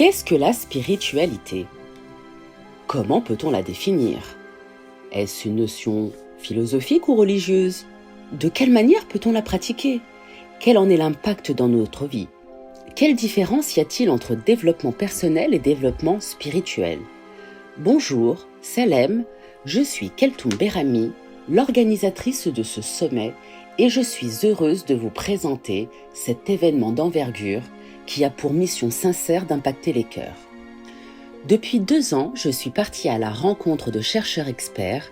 Qu'est-ce que la spiritualité? Comment peut-on la définir? Est-ce une notion philosophique ou religieuse? De quelle manière peut-on la pratiquer? Quel en est l'impact dans notre vie? Quelle différence y a-t-il entre développement personnel et développement spirituel? Bonjour, Salem, je suis Keltoum Berami, l'organisatrice de ce sommet, et je suis heureuse de vous présenter cet événement d'envergure qui a pour mission sincère d'impacter les cœurs. Depuis 2 ans, je suis partie à la rencontre de chercheurs experts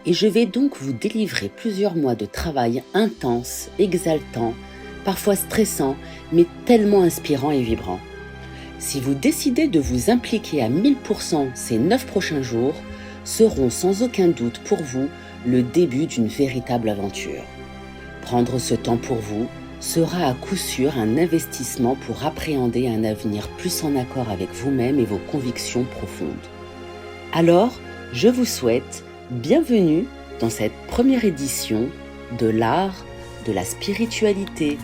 et je vais donc vous délivrer plusieurs mois de travail intense, exaltant, parfois stressant, mais tellement inspirant et vibrant. Si vous décidez de vous impliquer à 1000%, ces 9 prochains jours seront sans aucun doute pour vous le début d'une véritable aventure. Prendre ce temps pour vous sera à coup sûr un investissement pour appréhender un avenir plus en accord avec vous-même et vos convictions profondes. Alors, je vous souhaite bienvenue dans cette première édition de l'art de la spiritualité.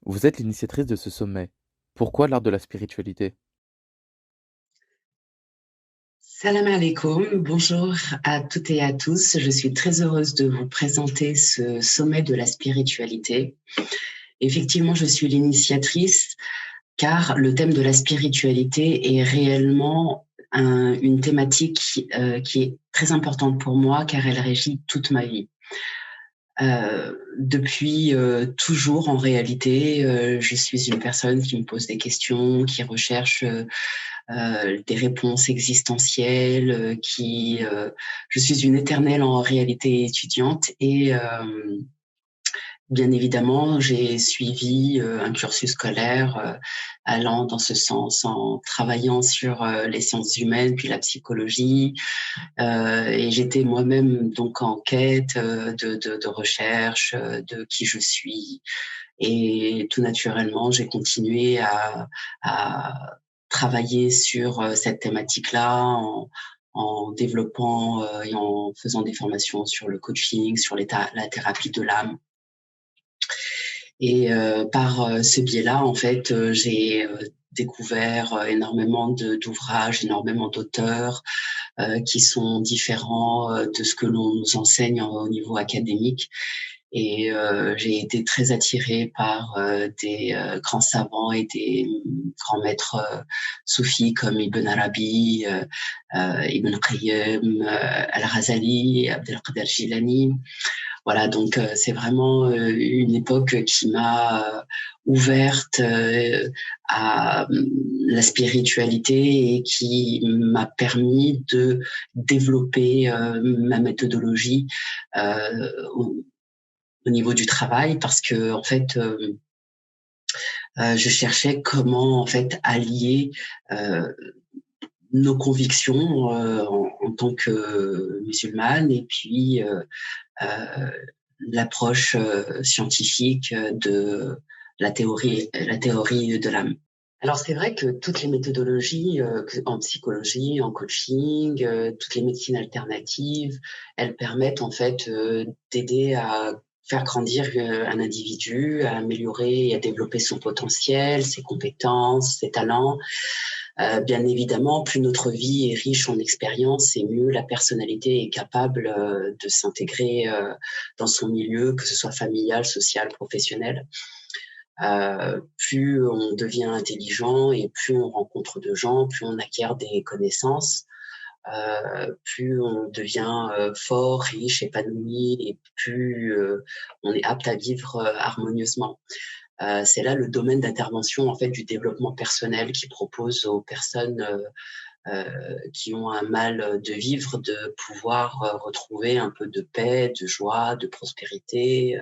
Vous êtes l'initiatrice de ce sommet. Pourquoi l'art de la spiritualité? Salam alaikum, bonjour à toutes et à tous. Je suis très heureuse de vous présenter ce sommet de la spiritualité. Effectivement, je suis l'initiatrice car le thème de la spiritualité est réellement une thématique qui est très importante pour moi car elle régit toute ma vie. Depuis toujours, en réalité, je suis une personne qui me pose des questions, qui recherche des réponses existentielles, je suis une éternelle en réalité étudiante et bien évidemment, j'ai suivi un cursus scolaire allant dans ce sens en travaillant sur les sciences humaines puis la psychologie et j'étais moi-même donc en quête de recherche de qui je suis et tout naturellement, j'ai continué à travailler sur cette thématique-là en développant et en faisant des formations sur le coaching, sur la thérapie de l'âme. Et par ce biais-là, en fait, j'ai découvert énormément d'ouvrages, énormément d'auteurs qui sont différents de ce que l'on nous enseigne au niveau académique. Et j'ai été très attirée par des grands savants et des grands maîtres soufis comme Ibn Arabi, Ibn Qayyim, Al-Ghazali, Abdelkader Jilani. Voilà, donc c'est vraiment une époque qui m'a ouverte à la spiritualité et qui m'a permis de développer ma méthodologie au niveau du travail parce que en fait je cherchais comment en fait allier nos convictions en tant que musulmane et puis l'approche scientifique de la théorie de l'âme. Alors c'est vrai que toutes les méthodologies en psychologie, en coaching, toutes les médecines alternatives, elles permettent en fait d'aider à faire grandir un individu, à améliorer et à développer son potentiel, ses compétences, ses talents. Bien évidemment, plus notre vie est riche en expériences et mieux la personnalité est capable de s'intégrer dans son milieu, que ce soit familial, social, professionnel. Plus on devient intelligent et plus on rencontre de gens, plus on acquiert des connaissances, plus on devient fort, riche, épanoui et plus on est apte à vivre harmonieusement. C'est là le domaine d'intervention en fait du développement personnel qui propose aux personnes qui ont un mal de vivre de pouvoir retrouver un peu de paix, de joie, de prospérité.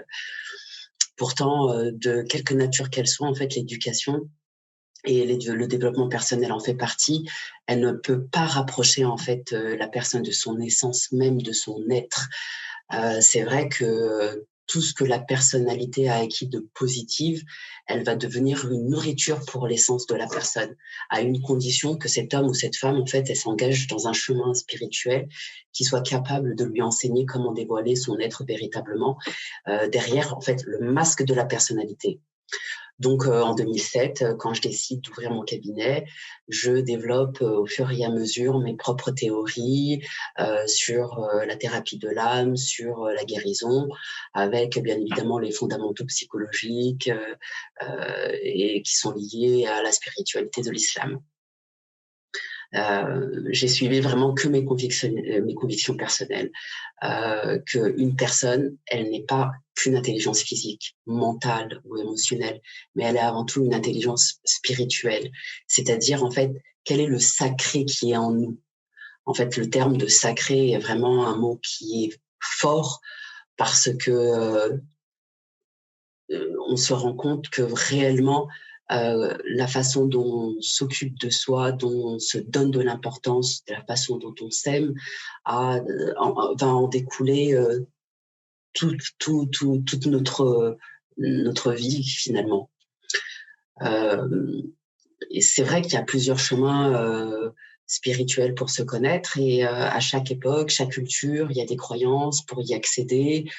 Pourtant, de quelque nature qu'elle soit, en fait, l'éducation et le développement personnel en fait partie. Elle ne peut pas rapprocher en fait la personne de son essence même, de son être. C'est vrai que tout ce que la personnalité a acquis de positive, elle va devenir une nourriture pour l'essence de la personne, à une condition que cet homme ou cette femme, en fait, elle s'engage dans un chemin spirituel qui soit capable de lui enseigner comment dévoiler son être véritablement derrière, en fait, le masque de la personnalité. Donc, en 2007, quand je décide d'ouvrir mon cabinet, je développe au fur et à mesure mes propres théories sur la thérapie de l'âme, sur la guérison, avec bien évidemment les fondamentaux psychologiques et qui sont liés à la spiritualité de l'islam. J'ai suivi vraiment que mes convictions personnelles, qu'une personne, elle n'est pas qu'une intelligence physique, mentale ou émotionnelle, mais elle est avant tout une intelligence spirituelle. C'est-à-dire, en fait, quel est le sacré qui est en nous? En fait, le terme de sacré est vraiment un mot qui est fort parce que on se rend compte que réellement, la façon dont on s'occupe de soi, dont on se donne de l'importance, de la façon dont on s'aime, va en découler toute notre vie finalement. Et c'est vrai qu'il y a plusieurs chemins spirituels pour se connaître et à chaque époque, chaque culture, il y a des croyances pour y accéder.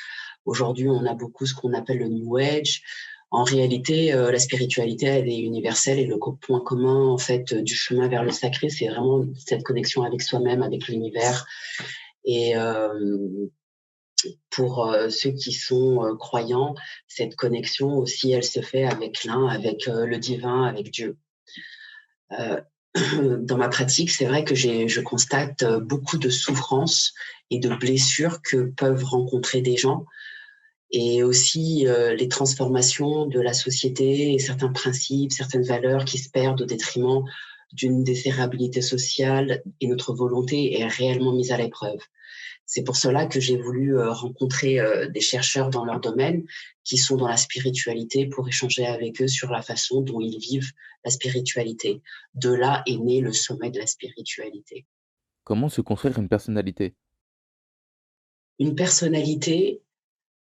Aujourd'hui, on a beaucoup ce qu'on appelle le New Age. En réalité, la spiritualité, elle est universelle et le point commun, en fait, du chemin vers le sacré, c'est vraiment cette connexion avec soi-même, avec l'univers. Et pour ceux qui sont croyants, cette connexion aussi, elle se fait avec avec le divin, avec Dieu. Dans ma pratique, c'est vrai que je constate beaucoup de souffrances et de blessures que peuvent rencontrer des gens, et aussi les transformations de la société et certains principes, certaines valeurs qui se perdent au détriment d'une désirabilité sociale, et notre volonté est réellement mise à l'épreuve. C'est pour cela que j'ai voulu rencontrer des chercheurs dans leur domaine qui sont dans la spiritualité pour échanger avec eux sur la façon dont ils vivent la spiritualité. De là est né le sommet de la spiritualité. Comment se construire une personnalité? Une personnalité,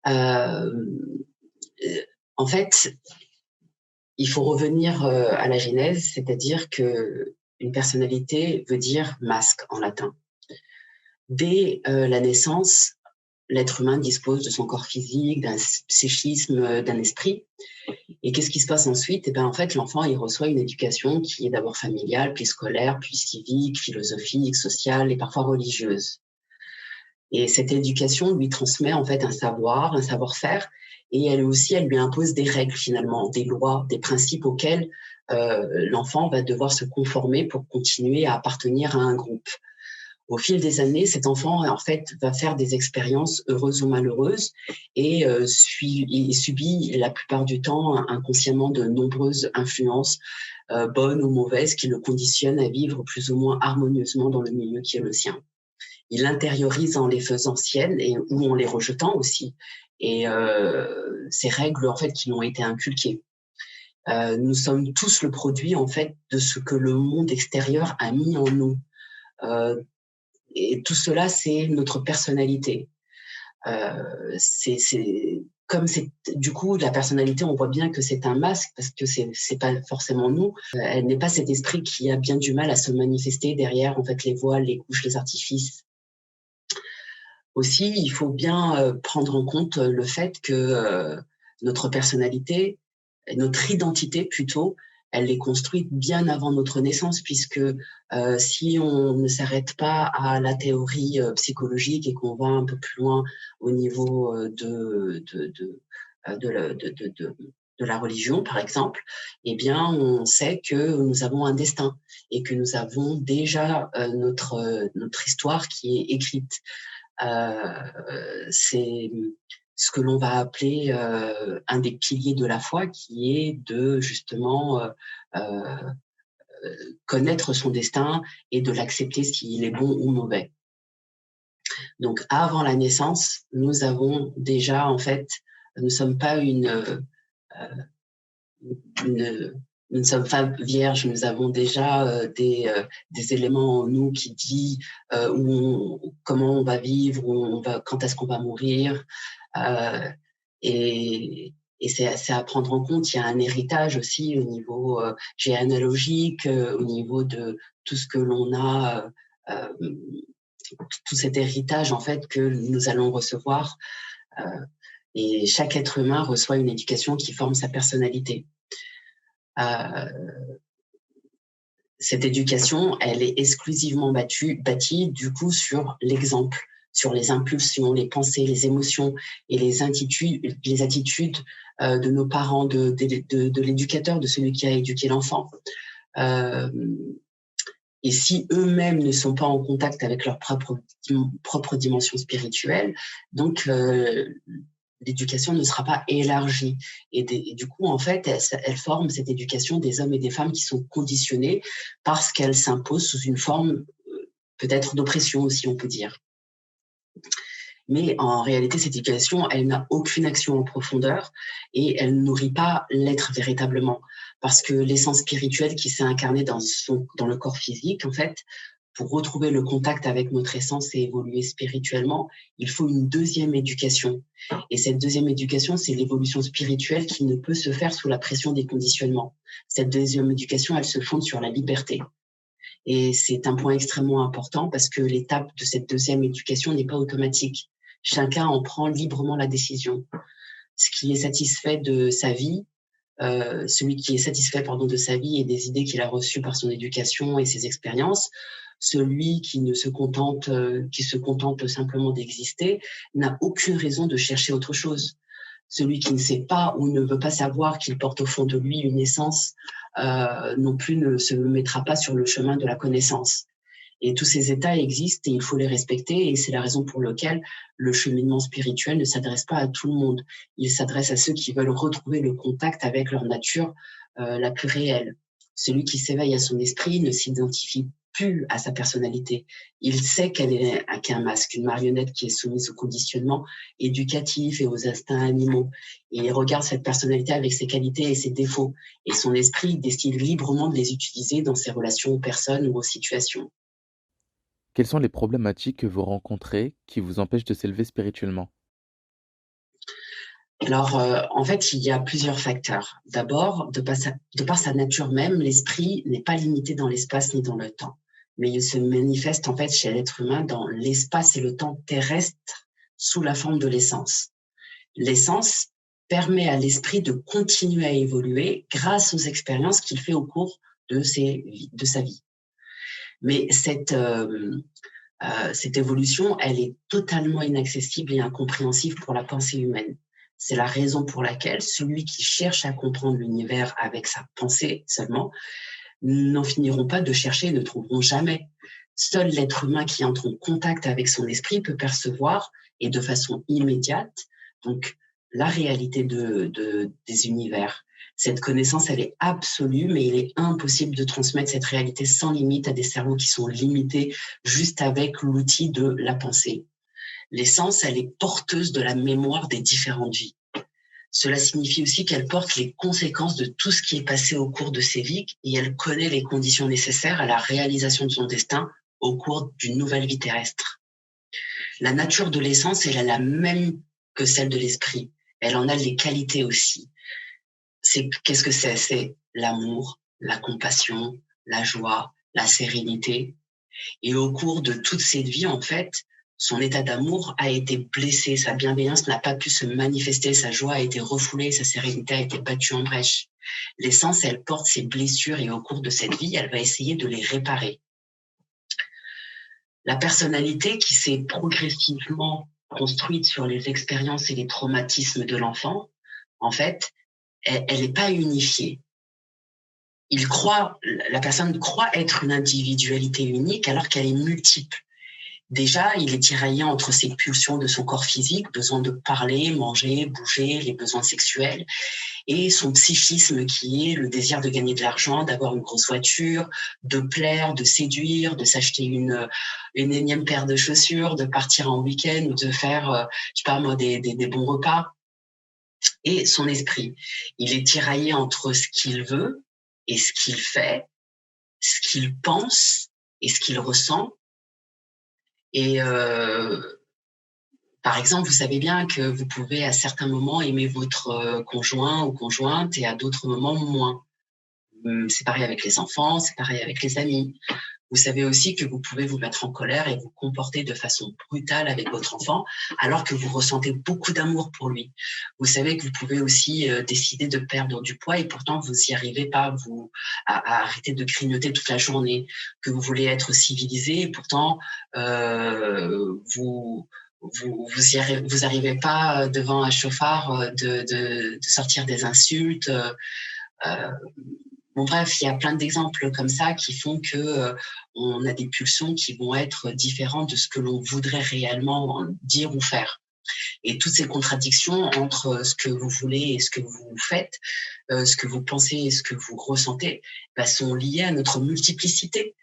euh, en fait, il faut revenir à la genèse, c'est-à-dire que une personnalité veut dire masque en latin. Dès la naissance, l'être humain dispose de son corps physique, d'un psychisme, d'un esprit. Et qu'est-ce qui se passe ensuite? En fait, l'enfant, il reçoit une éducation qui est d'abord familiale, puis scolaire, puis civique, philosophique, sociale et parfois religieuse. Et cette éducation lui transmet en fait un savoir, un savoir-faire, et elle aussi, elle lui impose des règles finalement, des lois, des principes auxquels l'enfant va devoir se conformer pour continuer à appartenir à un groupe. Au fil des années, cet enfant, en fait, va faire des expériences heureuses ou malheureuses et il subit la plupart du temps inconsciemment de nombreuses influences, bonnes ou mauvaises, qui le conditionnent à vivre plus ou moins harmonieusement dans le milieu qui est le sien. Il l'intériorise en les faisant siennes ou en les rejetant aussi. Et ces règles, en fait, qui lui ont été inculquées. Nous sommes tous le produit, en fait, de ce que le monde extérieur a mis en nous. Et tout cela, c'est notre personnalité. Du coup, la personnalité, on voit bien que c'est un masque parce que c'est pas forcément nous. Elle n'est pas cet esprit qui a bien du mal à se manifester derrière, en fait, les voiles, les couches, les artifices. Aussi, il faut bien prendre en compte le fait que notre personnalité, notre identité plutôt, elle est construite bien avant notre naissance, puisque si on ne s'arrête pas à la théorie psychologique et qu'on va un peu plus loin au niveau de la religion, par exemple, eh bien, on sait que nous avons un destin et que nous avons déjà notre histoire qui est écrite. C'est ce que l'on va appeler un des piliers de la foi, qui est de justement connaître son destin et de l'accepter s'il est bon ou mauvais. Donc, avant la naissance, nous avons déjà, en fait, nous ne sommes pas nous ne sommes pas vierges, nous avons déjà des éléments en nous qui disent comment on va vivre, quand est-ce qu'on va mourir. Et c'est à prendre en compte. Il y a un héritage aussi au niveau généalogique, au niveau de tout ce que l'on a, tout cet héritage en fait que nous allons recevoir. Et chaque être humain reçoit une éducation qui forme sa personnalité. Cette éducation, elle est exclusivement bâtie du coup sur l'exemple, sur les impulsions, les pensées, les émotions et les attitudes de nos parents, de l'éducateur, de celui qui a éduqué l'enfant. Et si eux-mêmes ne sont pas en contact avec leur propre dimension spirituelle, donc l'éducation ne sera pas élargie. Et du coup, en fait, elle forme cette éducation des hommes et des femmes qui sont conditionnés parce qu'elle s'impose sous une forme peut-être d'oppression aussi, on peut dire. Mais en réalité, cette éducation, elle n'a aucune action en profondeur et elle ne nourrit pas l'être véritablement. Parce que l'essence spirituelle qui s'est incarnée dans le corps physique, en fait, pour retrouver le contact avec notre essence et évoluer spirituellement, il faut une deuxième éducation. Et cette deuxième éducation, c'est l'évolution spirituelle qui ne peut se faire sous la pression des conditionnements. Cette deuxième éducation, elle se fonde sur la liberté. Et c'est un point extrêmement important parce que l'étape de cette deuxième éducation n'est pas automatique. Chacun en prend librement la décision. Ce qui est satisfait de sa vie, celui qui est satisfait de sa vie et des idées qu'il a reçues par son éducation et ses expériences, celui qui se contente simplement d'exister, n'a aucune raison de chercher autre chose. Celui qui ne sait pas ou ne veut pas savoir qu'il porte au fond de lui une essence, non plus ne se mettra pas sur le chemin de la connaissance. Et tous ces états existent et il faut les respecter, et c'est la raison pour laquelle le cheminement spirituel ne s'adresse pas à tout le monde. Il s'adresse à ceux qui veulent retrouver le contact avec leur nature la plus réelle. Celui qui s'éveille à son esprit ne s'identifie plus à sa personnalité. Il sait qu'elle est qu'un masque, une marionnette qui est soumise au conditionnement éducatif et aux instincts animaux. Et il regarde cette personnalité avec ses qualités et ses défauts. Et son esprit décide librement de les utiliser dans ses relations aux personnes ou aux situations. Quelles sont les problématiques que vous rencontrez qui vous empêchent de s'élever spirituellement? Alors, en fait, il y a plusieurs facteurs. D'abord, de par sa nature même, l'esprit n'est pas limité dans l'espace ni dans le temps. Mais il se manifeste en fait chez l'être humain dans l'espace et le temps terrestre sous la forme de l'essence. L'essence permet à l'esprit de continuer à évoluer grâce aux expériences qu'il fait au cours de sa vie. Mais cette évolution, elle est totalement inaccessible et incompréhensible pour la pensée humaine. C'est la raison pour laquelle celui qui cherche à comprendre l'univers avec sa pensée seulement n'en finiront pas de chercher et ne trouveront jamais. Seul l'être humain qui entre en contact avec son esprit peut percevoir, et de façon immédiate, donc la réalité des univers. Cette connaissance, elle est absolue, mais il est impossible de transmettre cette réalité sans limite à des cerveaux qui sont limités juste avec l'outil de la pensée. L'essence, elle est porteuse de la mémoire des différentes vies. Cela signifie aussi qu'elle porte les conséquences de tout ce qui est passé au cours de ses vies et elle connaît les conditions nécessaires à la réalisation de son destin au cours d'une nouvelle vie terrestre. La nature de l'essence, elle est la même que celle de l'esprit. Elle en a les qualités aussi. Qu'est-ce que c'est ? C'est l'amour, la compassion, la joie, la sérénité. Et au cours de toute cette vie, en fait, son état d'amour a été blessé, sa bienveillance n'a pas pu se manifester, sa joie a été refoulée, sa sérénité a été battue en brèche. L'essence, elle porte ses blessures et au cours de cette vie, elle va essayer de les réparer. La personnalité qui s'est progressivement construite sur les expériences et les traumatismes de l'enfant, en fait, elle n'est pas unifiée. La personne croit être une individualité unique alors qu'elle est multiple. Déjà, il est tiraillé entre ses pulsions de son corps physique, besoin de parler, manger, bouger, les besoins sexuels, et son psychisme qui est le désir de gagner de l'argent, d'avoir une grosse voiture, de plaire, de séduire, de s'acheter une énième paire de chaussures, de partir en week-end ou de faire, des bons repas. Et son esprit, il est tiraillé entre ce qu'il veut et ce qu'il fait, ce qu'il pense et ce qu'il ressent. Et par exemple, vous savez bien que vous pouvez à certains moments aimer votre conjoint ou conjointe et à d'autres moments moins. C'est pareil avec les enfants, c'est pareil avec les amis. Vous savez aussi que vous pouvez vous mettre en colère et vous comporter de façon brutale avec votre enfant, alors que vous ressentez beaucoup d'amour pour lui. Vous savez que vous pouvez aussi décider de perdre du poids et pourtant vous n'y arrivez pas, à arrêter de grignoter toute la journée, que vous voulez être civilisé et pourtant vous arrivez pas devant un chauffard de sortir des insultes. Bon, bref, il y a plein d'exemples comme ça qui font que on a des pulsions qui vont être différentes de ce que l'on voudrait réellement dire ou faire. Et toutes ces contradictions entre ce que vous voulez et ce que vous faites, ce que vous pensez et ce que vous ressentez, sont liées à notre multiplicité,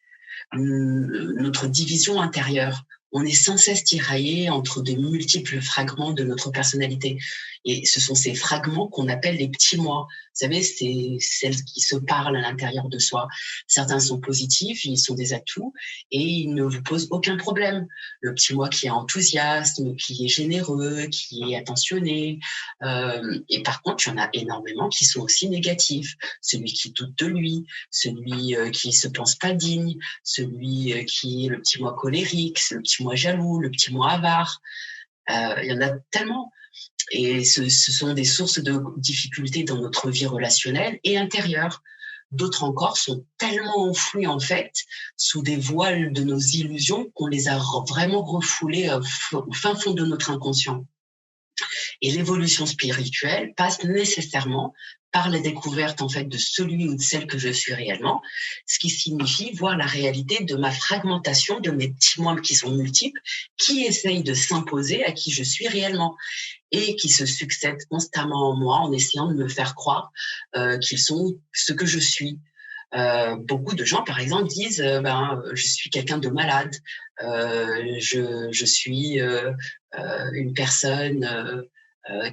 notre division intérieure. On est sans cesse tiraillé entre de multiples fragments de notre personnalité. Et ce sont ces fragments qu'on appelle les petits moi. Vous savez, c'est celles qui se parlent à l'intérieur de soi. Certains sont positifs, ils sont des atouts et ils ne vous posent aucun problème. Le petit moi qui est enthousiaste, qui est généreux, qui est attentionné. Et par contre, il y en a énormément qui sont aussi négatifs. Celui qui doute de lui, celui qui se pense pas digne, celui qui est le petit moi colérique, le petit moi jaloux, le petit moi avare. Il y en a tellement. Et ce sont des sources de difficultés dans notre vie relationnelle et intérieure. D'autres encore sont tellement enfouis en fait sous des voiles de nos illusions qu'on les a vraiment refoulés au fin fond de notre inconscient. Et l'évolution spirituelle passe nécessairement par la découverte en fait de celui ou de celle que je suis réellement, ce qui signifie voir la réalité de ma fragmentation, de mes petits moi qui sont multiples, qui essayent de s'imposer à qui je suis réellement et qui se succèdent constamment en moi en essayant de me faire croire qu'ils sont ce que je suis. Beaucoup de gens, par exemple, disent je suis quelqu'un de malade, je suis une personne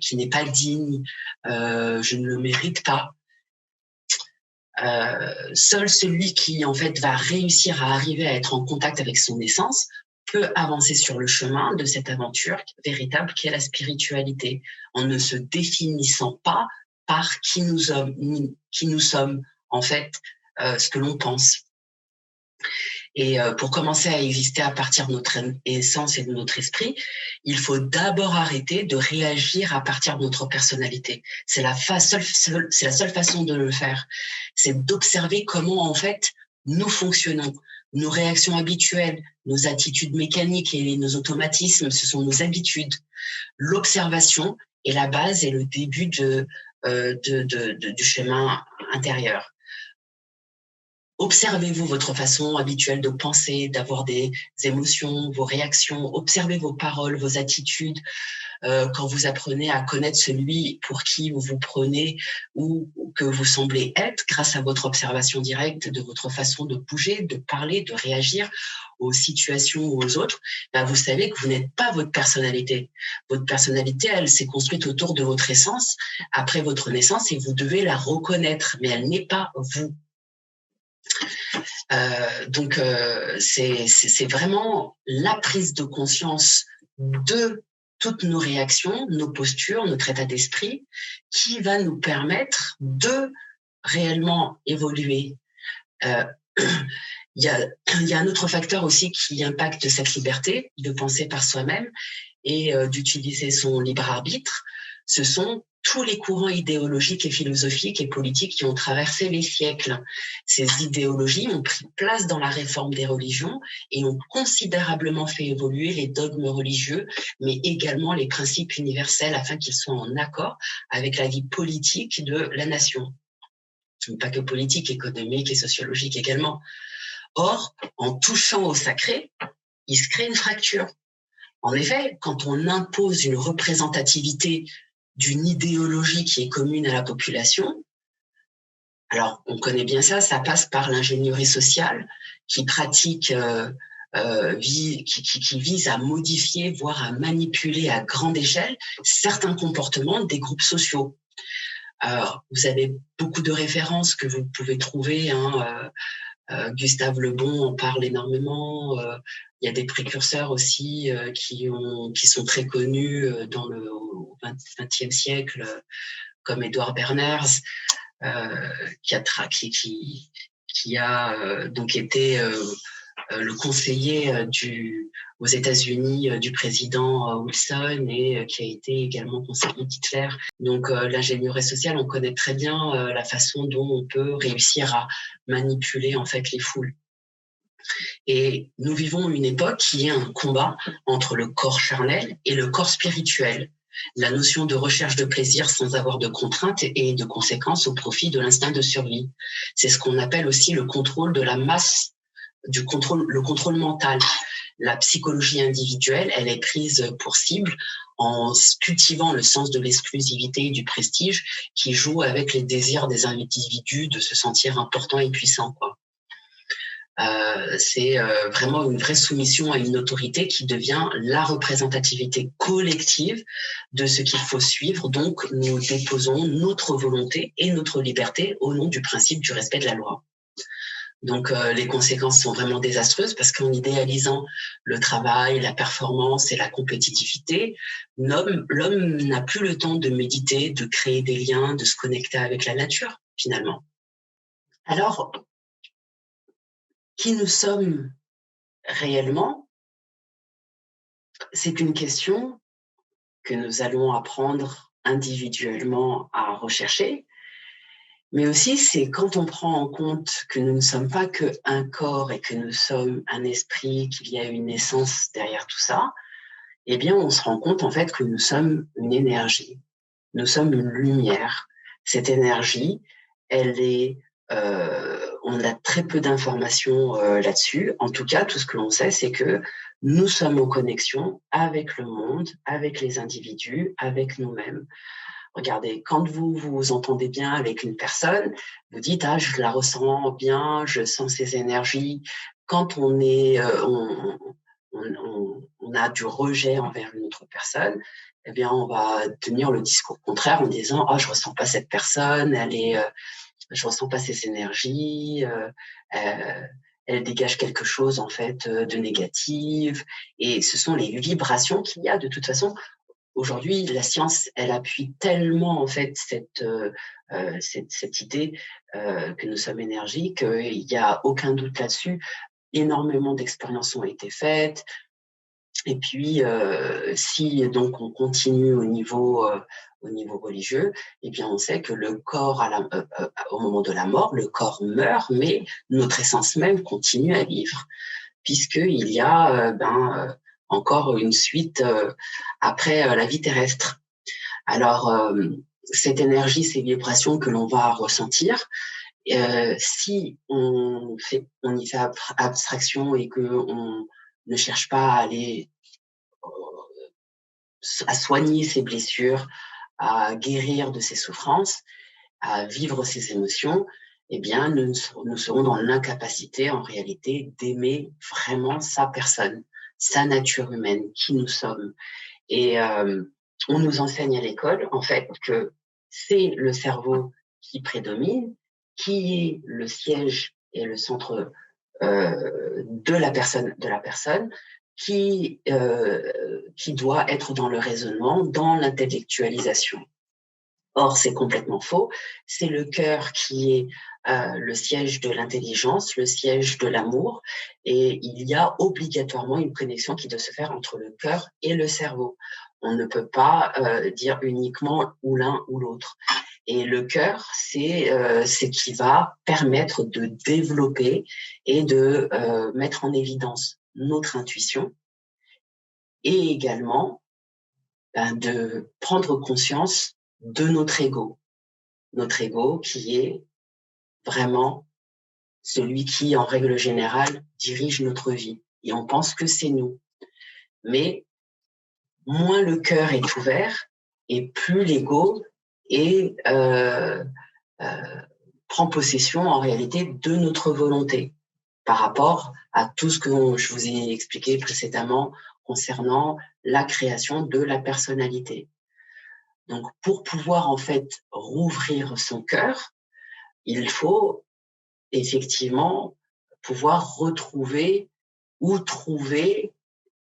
qui n'est pas digne, je ne le mérite pas. Seul celui qui en fait va réussir à arriver à être en contact avec son essence peut avancer sur le chemin de cette aventure véritable qu'est la spiritualité, en ne se définissant pas par qui nous sommes en fait, ce que l'on pense. Et pour commencer à exister à partir de notre essence et de notre esprit, il faut d'abord arrêter de réagir à partir de notre personnalité. C'est la seule façon de le faire. C'est d'observer comment, en fait, nous fonctionnons. Nos réactions habituelles, nos attitudes mécaniques et nos automatismes, ce sont nos habitudes. L'observation est la base et le début du chemin intérieur. Observez-vous votre façon habituelle de penser, d'avoir des émotions, vos réactions. Observez vos paroles, vos attitudes. Quand vous apprenez à connaître celui pour qui vous vous prenez ou que vous semblez être grâce à votre observation directe de votre façon de bouger, de parler, de réagir aux situations ou aux autres, vous savez que vous n'êtes pas votre personnalité. Votre personnalité, elle s'est construite autour de votre essence après votre naissance et vous devez la reconnaître, mais elle n'est pas vous. Donc c'est vraiment la prise de conscience de toutes nos réactions, nos postures, notre état d'esprit qui va nous permettre de réellement évoluer. Il y a un autre facteur aussi qui impacte cette liberté de penser par soi-même et d'utiliser son libre arbitre. Ce sont tous les courants idéologiques et philosophiques et politiques qui ont traversé les siècles. Ces idéologies ont pris place dans la réforme des religions et ont considérablement fait évoluer les dogmes religieux, mais également les principes universels afin qu'ils soient en accord avec la vie politique de la nation. Pas que politique, économique et sociologique également. Or, en touchant au sacré, il se crée une fracture. En effet, quand on impose une représentativité d'une idéologie qui est commune à la population, alors on connaît bien ça, ça passe par l'ingénierie sociale qui pratique, qui vise à modifier, voire à manipuler à grande échelle certains comportements des groupes sociaux. Alors, vous avez beaucoup de références que vous pouvez trouver, Gustave Le Bon en parle énormément. Il y a des précurseurs aussi qui sont très connus dans le XXe siècle, comme Édouard Berners, qui a donc été le conseiller aux États-Unis du président Wilson et qui a été également conseiller d'Hitler. Donc l'ingénierie sociale, on connaît très bien la façon dont on peut réussir à manipuler en fait les foules. Et nous vivons une époque qui est un combat entre le corps charnel et le corps spirituel. La notion de recherche de plaisir sans avoir de contraintes et de conséquences au profit de l'instinct de survie. C'est ce qu'on appelle aussi le contrôle de la masse, le contrôle mental. La psychologie individuelle, elle est prise pour cible en cultivant le sens de l'exclusivité et du prestige qui joue avec les désirs des individus de se sentir importants et puissants, quoi. C'est vraiment une vraie soumission à une autorité qui devient la représentativité collective de ce qu'il faut suivre. Donc, nous déposons notre volonté et notre liberté au nom du principe du respect de la loi. Donc, les conséquences sont vraiment désastreuses parce qu'en idéalisant le travail, la performance et la compétitivité, l'homme n'a plus le temps de méditer, de créer des liens, de se connecter avec la nature, finalement. Alors, qui nous sommes réellement, c'est une question que nous allons apprendre individuellement à rechercher, mais aussi c'est quand on prend en compte que nous ne sommes pas qu'un corps et que nous sommes un esprit, qu'il y a une essence derrière tout ça, eh bien on se rend compte en fait que nous sommes une énergie, nous sommes une lumière. Cette énergie, elle est on a très peu d'informations là-dessus. En tout cas, tout ce que l'on sait, c'est que nous sommes en connexion avec le monde, avec les individus, avec nous-mêmes. Regardez, quand vous entendez bien avec une personne, vous dites « Ah, je la ressens bien, je sens ses énergies ». Quand on a du rejet envers une autre personne, eh bien, on va tenir le discours contraire en disant « Ah, je ressens pas cette personne, je ressens pas ses énergies, elle dégage quelque chose en fait de négatif ». Et ce sont les vibrations qu'il y a de toute façon. Aujourd'hui, la science, elle appuie tellement en fait cette idée que nous sommes énergie qu'il n'y a aucun doute là-dessus. Énormément d'expériences ont été faites. Et puis, si donc on continue au niveau religieux, eh bien on sait que le corps, au moment de la mort, le corps meurt, mais notre essence même continue à vivre, puisqu'il y a encore une suite après la vie terrestre. Alors, cette énergie, ces vibrations que l'on va ressentir, si on y fait abstraction et qu'on ne cherche pas à soigner ses blessures, à guérir de ses souffrances, à vivre ses émotions, eh bien, nous serons dans l'incapacité, en réalité, d'aimer vraiment sa personne, sa nature humaine, qui nous sommes. Et on nous enseigne à l'école, en fait, que c'est le cerveau qui prédomine, qui est le siège et le centre de la personne, qui doit être dans le raisonnement, dans l'intellectualisation. Or, c'est complètement faux. C'est le cœur qui est le siège de l'intelligence, le siège de l'amour, et il y a obligatoirement une connexion qui doit se faire entre le cœur et le cerveau. On ne peut pas dire uniquement ou l'un ou l'autre. Et le cœur, c'est ce qui va permettre de développer et de mettre en évidence notre intuition et également de prendre conscience de notre ego qui est vraiment celui qui, en règle générale, dirige notre vie. Et on pense que c'est nous. Mais moins le cœur est ouvert et plus l'ego prend possession en réalité de notre volonté par rapport à tout ce que je vous ai expliqué précédemment concernant la création de la personnalité. Donc, pour pouvoir en fait rouvrir son cœur, il faut effectivement pouvoir retrouver ou trouver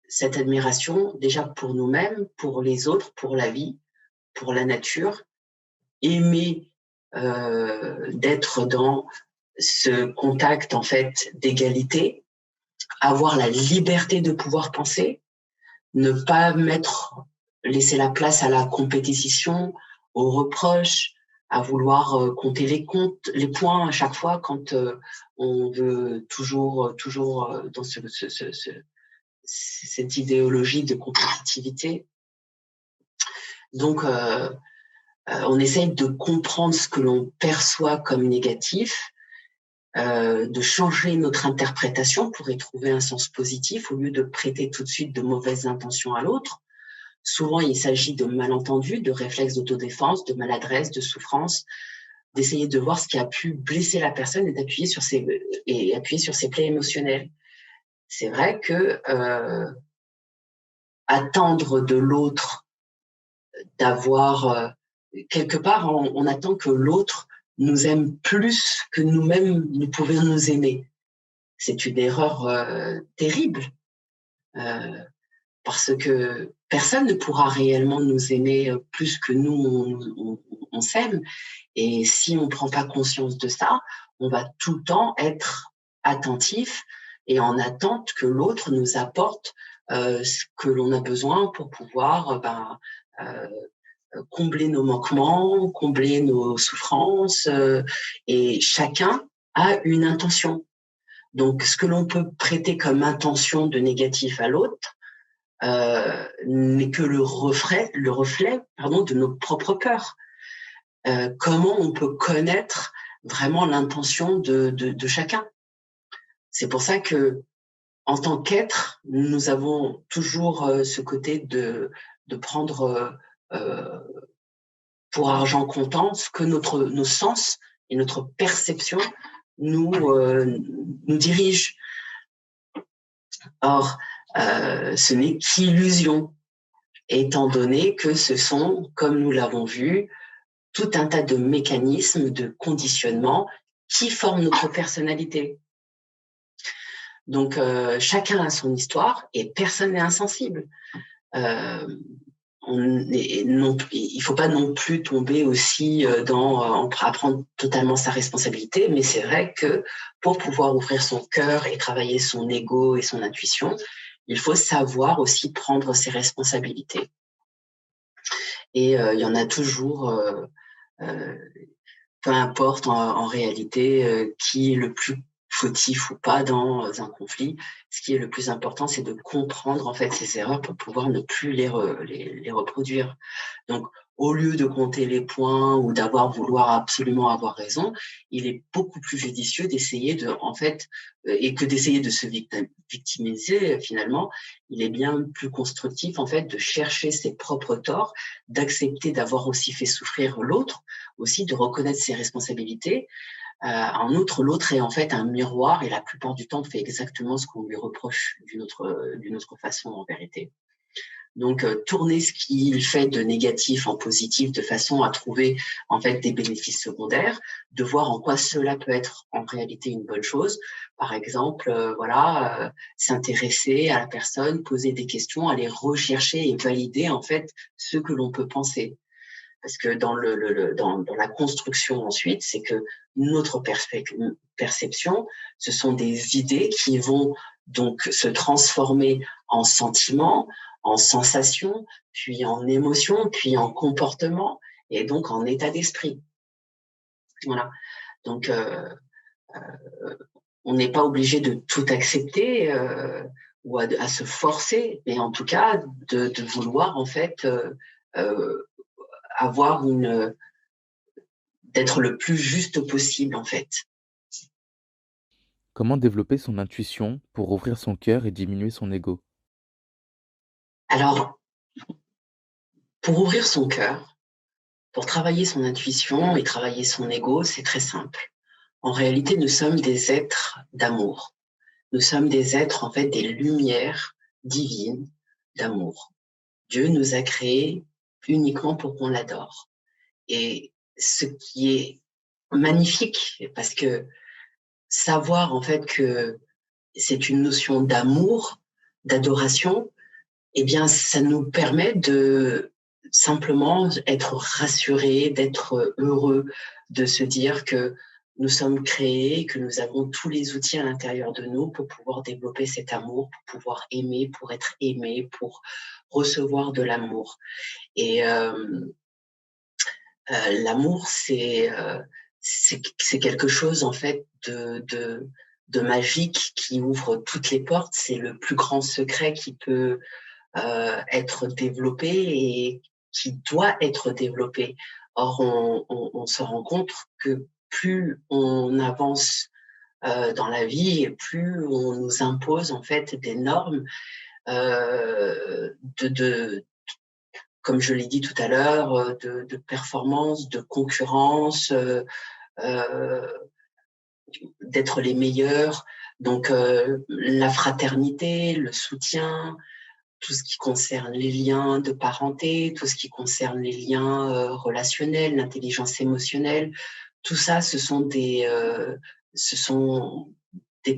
cette admiration déjà pour nous-mêmes, pour les autres, pour la vie, pour la nature, aimer d'être dans ce contact en fait d'égalité avoir la liberté de pouvoir penser, ne pas laisser la place à la compétition, aux reproches, à vouloir compter les points à chaque fois quand on veut toujours dans cette idéologie de compétitivité. Donc, on essaye de comprendre ce que l'on perçoit comme négatif, de changer notre interprétation pour y trouver un sens positif au lieu de prêter tout de suite de mauvaises intentions à l'autre. Souvent, il s'agit de malentendus, de réflexes d'autodéfense, de maladresse, de souffrance, d'essayer de voir ce qui a pu blesser la personne et d'appuyer sur ses plaies émotionnelles. C'est vrai que attendre de l'autre d'avoir quelque part, on attend que l'autre nous aime plus que nous-mêmes nous pouvons nous aimer. C'est une erreur terrible parce que personne ne pourra réellement nous aimer plus que nous on s'aime. Et si on ne prend pas conscience de ça, on va tout le temps être attentif et en attente que l'autre nous apporte ce que l'on a besoin pour pouvoir combler nos manquements, combler nos souffrances, et chacun a une intention. Donc, ce que l'on peut prêter comme intention de négatif à l'autre n'est que le reflet de nos propres peurs. Comment on peut connaître vraiment l'intention de chacun? C'est pour ça que, en tant qu'être, nous avons toujours ce côté de prendre pour argent comptant ce que nos sens et notre perception nous dirigent. Or, ce n'est qu'illusion, étant donné que ce sont, comme nous l'avons vu, tout un tas de mécanismes de conditionnement qui forment notre personnalité. Donc, chacun a son histoire et personne n'est insensible. Il ne faut pas non plus tomber aussi dans prendre totalement sa responsabilité, mais c'est vrai que pour pouvoir ouvrir son cœur et travailler son ego et son intuition, il faut savoir aussi prendre ses responsabilités. Et il y en a toujours, peu importe en réalité qui est le plus fautif ou pas dans un conflit. Ce qui est le plus important, c'est de comprendre en fait ces erreurs pour pouvoir ne plus les reproduire. Donc, au lieu de compter les points ou vouloir absolument avoir raison, il est beaucoup plus judicieux d'essayer d'essayer de se victimiser finalement. Il est bien plus constructif en fait de chercher ses propres torts, d'accepter d'avoir aussi fait souffrir l'autre, aussi de reconnaître ses responsabilités. En outre, l'autre est en fait un miroir et la plupart du temps fait exactement ce qu'on lui reproche d'une autre façon en vérité. Donc, tourner ce qu'il fait de négatif en positif de façon à trouver en fait des bénéfices secondaires, de voir en quoi cela peut être en réalité une bonne chose. Par exemple, s'intéresser à la personne, poser des questions, aller rechercher et valider en fait ce que l'on peut penser. Parce que dans la construction ensuite, c'est que notre perception, ce sont des idées qui vont donc se transformer en sentiments, en sensations, puis en émotions, puis en comportement, et donc en état d'esprit. Voilà. Donc, on n'est pas obligé de tout accepter ou à se forcer, mais en tout cas de vouloir en fait d'être le plus juste possible en fait. Comment développer son intuition pour ouvrir son cœur et diminuer son ego? Alors, pour ouvrir son cœur, pour travailler son intuition et travailler son ego, c'est très simple. En réalité, nous sommes des êtres d'amour. Nous sommes des êtres, en fait, des lumières divines d'amour. Dieu nous a créés uniquement pour qu'on l'adore. Et ce qui est magnifique, parce que savoir, en fait, que c'est une notion d'amour, d'adoration, eh bien, ça nous permet de simplement être rassurés, d'être heureux, de se dire que nous sommes créés, que nous avons tous les outils à l'intérieur de nous pour pouvoir développer cet amour, pour pouvoir aimer, pour être aimé, pour recevoir de l'amour. Et l'amour, c'est quelque chose en fait de magique qui ouvre toutes les portes. C'est le plus grand secret qui peut être développé et qui doit être développé. Or, on se rend compte que plus on avance dans la vie et plus on nous impose en fait des normes de comme je l'ai dit tout à l'heure, de performance, de concurrence, euh, d'être les meilleurs. Donc la fraternité, le soutien, tout ce qui concerne les liens de parenté, tout ce qui concerne les liens relationnels, l'intelligence émotionnelle, tout ça, ce sont des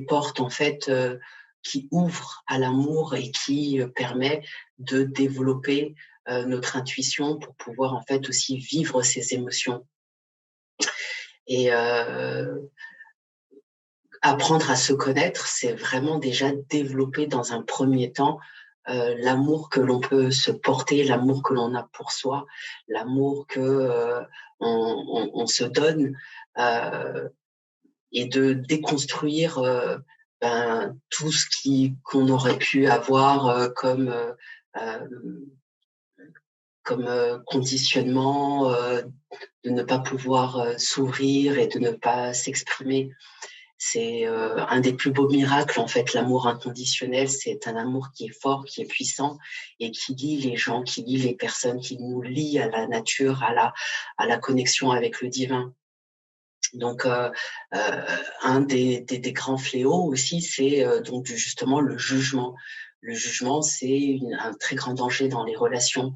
portes en fait qui ouvrent à l'amour et qui permet de développer notre intuition pour pouvoir en fait aussi vivre ces émotions. Et apprendre à se connaître, c'est vraiment déjà développer dans un premier temps l'amour que l'on peut se porter, l'amour que l'on a pour soi, l'amour que on se donne, et de déconstruire tout ce qu'on aurait pu avoir comme conditionnement, de ne pas pouvoir s'ouvrir et de ne pas s'exprimer. C'est un des plus beaux miracles, en fait, l'amour inconditionnel. C'est un amour qui est fort, qui est puissant et qui lie les gens, qui lie les personnes, qui nous lie à la nature, à la connexion avec le divin. Donc, un des grands fléaux aussi, c'est donc justement le jugement. Le jugement, c'est un très grand danger dans les relations.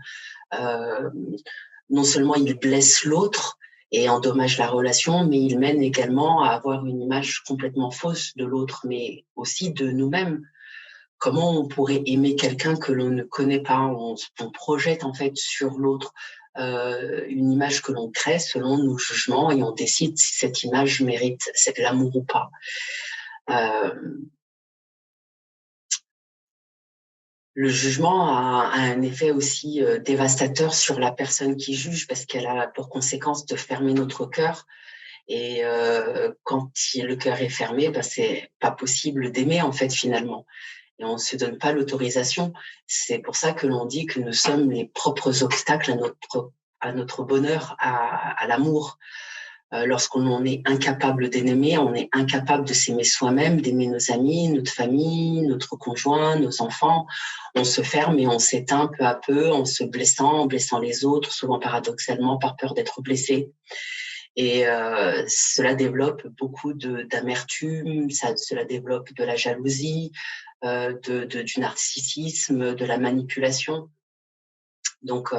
Non seulement il blesse l'autre et endommage la relation, mais il mène également à avoir une image complètement fausse de l'autre, mais aussi de nous-mêmes. Comment on pourrait aimer quelqu'un que l'on ne connaît pas? On projette en fait sur l'autre une image que l'on crée selon nos jugements et on décide si cette image mérite l'amour ou pas. Le jugement a un effet aussi dévastateur sur la personne qui juge parce qu'elle a pour conséquence de fermer notre cœur. Et quand le cœur est fermé, c'est pas possible d'aimer en fait finalement. Et on se donne pas l'autorisation. C'est pour ça que l'on dit que nous sommes les propres obstacles à notre bonheur, à l'amour. Lorsqu'on est incapable d'aimer, on est incapable de s'aimer soi-même, d'aimer nos amis, notre famille, notre conjoint, nos enfants. On se ferme et on s'éteint peu à peu en se blessant, en blessant les autres, souvent paradoxalement par peur d'être blessé. Et cela développe beaucoup d'amertume, cela développe de la jalousie, du narcissisme, de la manipulation. Donc,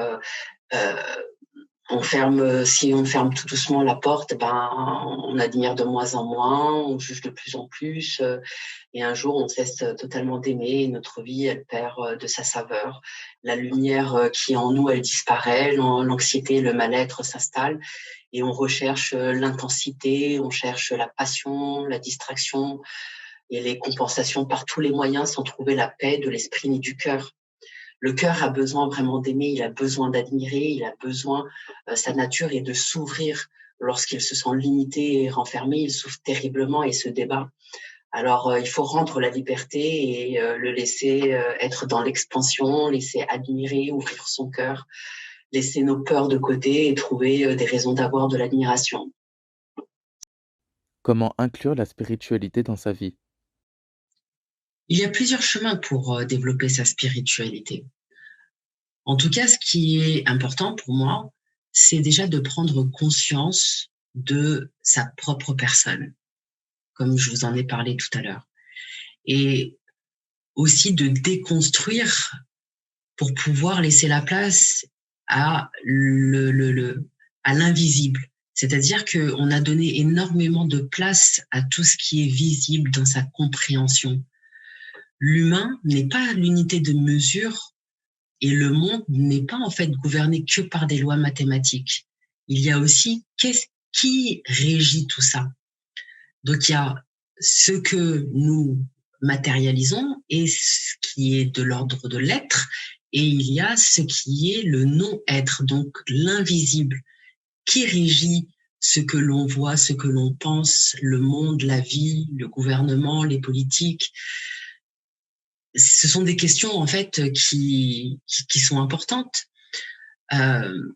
si on ferme tout doucement la porte, on admire de moins en moins, on juge de plus en plus, et un jour on cesse totalement d'aimer, et notre vie elle perd de sa saveur. La lumière qui est en nous elle disparaît, l'anxiété, le mal-être s'installe, et on recherche l'intensité, on cherche la passion, la distraction et les compensations par tous les moyens sans trouver la paix de l'esprit ni du cœur. Le cœur a besoin vraiment d'aimer, il a besoin d'admirer, il a besoin, sa nature est de s'ouvrir. Lorsqu'il se sent limité et renfermé, il souffre terriblement et se débat. Alors, il faut rendre la liberté et le laisser être dans l'expansion, laisser admirer, ouvrir son cœur, laisser nos peurs de côté et trouver des raisons d'avoir de l'admiration. Comment inclure la spiritualité dans sa vie? Il y a plusieurs chemins pour développer sa spiritualité. En tout cas, ce qui est important pour moi, c'est déjà de prendre conscience de sa propre personne, comme je vous en ai parlé tout à l'heure. Et aussi de déconstruire pour pouvoir laisser la place à l'invisible. C'est-à-dire qu'on a donné énormément de place à tout ce qui est visible dans sa compréhension. L'humain n'est pas l'unité de mesure et le monde n'est pas en fait gouverné que par des lois mathématiques. Il y a aussi qui régit tout ça. Donc il y a ce que nous matérialisons et ce qui est de l'ordre de l'être, et il y a ce qui est le non-être, donc l'invisible, qui régit ce que l'on voit, ce que l'on pense, le monde, la vie, le gouvernement, les politiques. Ce sont des questions en fait qui sont importantes.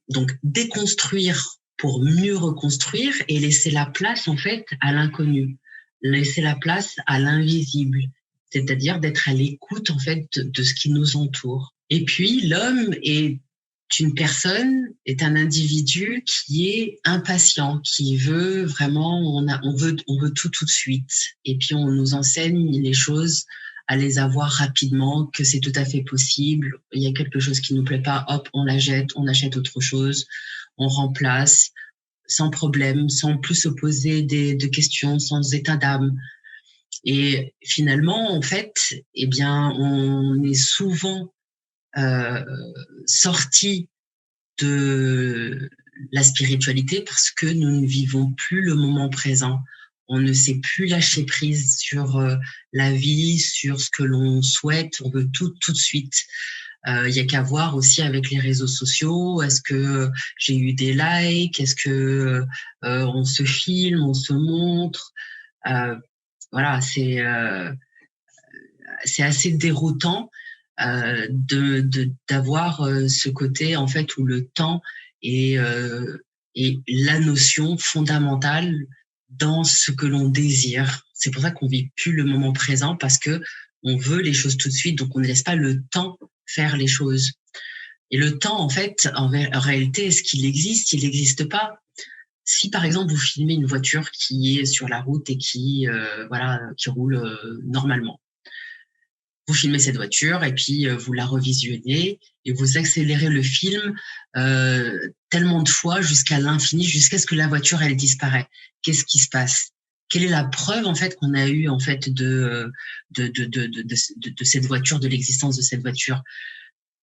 Donc déconstruire pour mieux reconstruire et laisser la place en fait à l'inconnu, laisser la place à l'invisible, c'est-à-dire d'être à l'écoute en fait de ce qui nous entoure. Et puis l'homme est une personne, est un individu qui est impatient, qui veut vraiment, on veut tout de suite. Et puis on nous enseigne les choses à les avoir rapidement, que c'est tout à fait possible. Il y a quelque chose qui nous plaît pas, hop, on la jette, on achète autre chose, on remplace, sans problème, sans plus se poser de questions, sans état d'âme. Et finalement, en fait, eh bien, on est souvent sorti de la spiritualité parce que nous ne vivons plus le moment présent. On ne sait plus lâcher prise sur la vie, sur ce que l'on souhaite. On veut tout de suite. Il y a qu'à voir aussi avec les réseaux sociaux. Est-ce que j'ai eu des likes? Est-ce que on se filme, on se montre? Voilà, c'est assez déroutant d'avoir ce côté en fait où le temps est la notion fondamentale dans ce que l'on désire. C'est pour ça qu'on vit plus le moment présent, parce que on veut les choses tout de suite, donc on ne laisse pas le temps faire les choses. Et le temps, en fait, en réalité, est-ce qu'il existe? Il n'existe pas. Si par exemple vous filmez une voiture qui est sur la route et qui roule normalement, vous filmez cette voiture et puis vous la revisionnez et vous accélérez le film tellement de fois jusqu'à l'infini, jusqu'à ce que la voiture elle disparaît. Qu'est-ce qui se passe? Quelle est la preuve en fait qu'on a eu en fait de cette voiture, de l'existence de cette voiture?